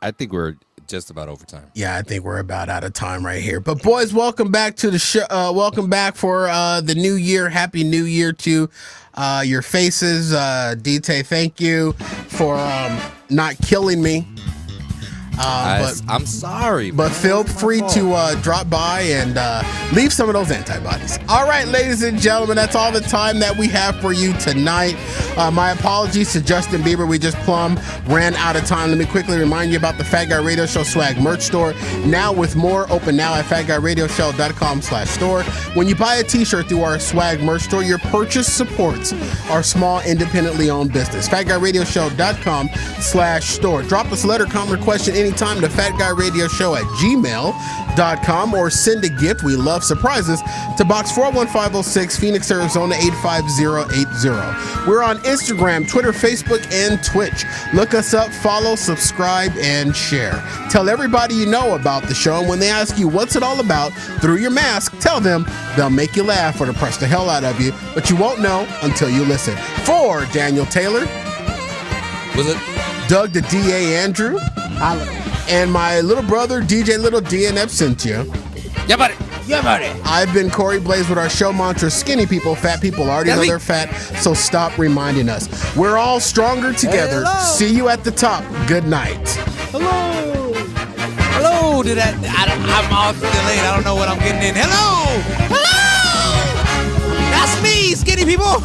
I think we're just about over time. Yeah, I think we're about out of time right here. But boys, welcome back to the show. Welcome back for the new year. Happy New Year to your faces. DT, thank you for not killing me. But I'm sorry. But feel free to drop by and leave some of those antibodies. All right, ladies and gentlemen, that's all the time that we have for you tonight. My apologies to Justin Bieber. We just ran out of time. Let me quickly remind you about the Fat Guy Radio Show swag merch store. Now with more, open now at fatguyradioshow.com/store. When you buy a t-shirt through our swag merch store, your purchase supports our small, independently owned business. fatguyradioshow.com/store. Drop us a letter, comment, or question anytime to fatguyradioshow@gmail.com, or send a gift. We love surprises to Box 41506, Phoenix, Arizona 85080. We're on Instagram, Twitter, Facebook, and Twitch. Look us up, follow, subscribe, and share. Tell everybody you know about the show, and when they ask you what's it all about through your mask, tell them. They'll make you laugh or depress the hell out of you, but you won't know until you listen. For Daniel Taylor, was it Doug the DA Andrew, and my little brother DJ Little D in absentia. Yeah, buddy. Yeah, buddy. I've been Corey Blaze with our show mantra: skinny people, fat people already know they're fat, so stop reminding us. We're all stronger together. Hello. See you at the top. Good night. Hello. Hello. I'm off delayed. I don't know what I'm getting in. Hello. Hello. That's me, skinny people.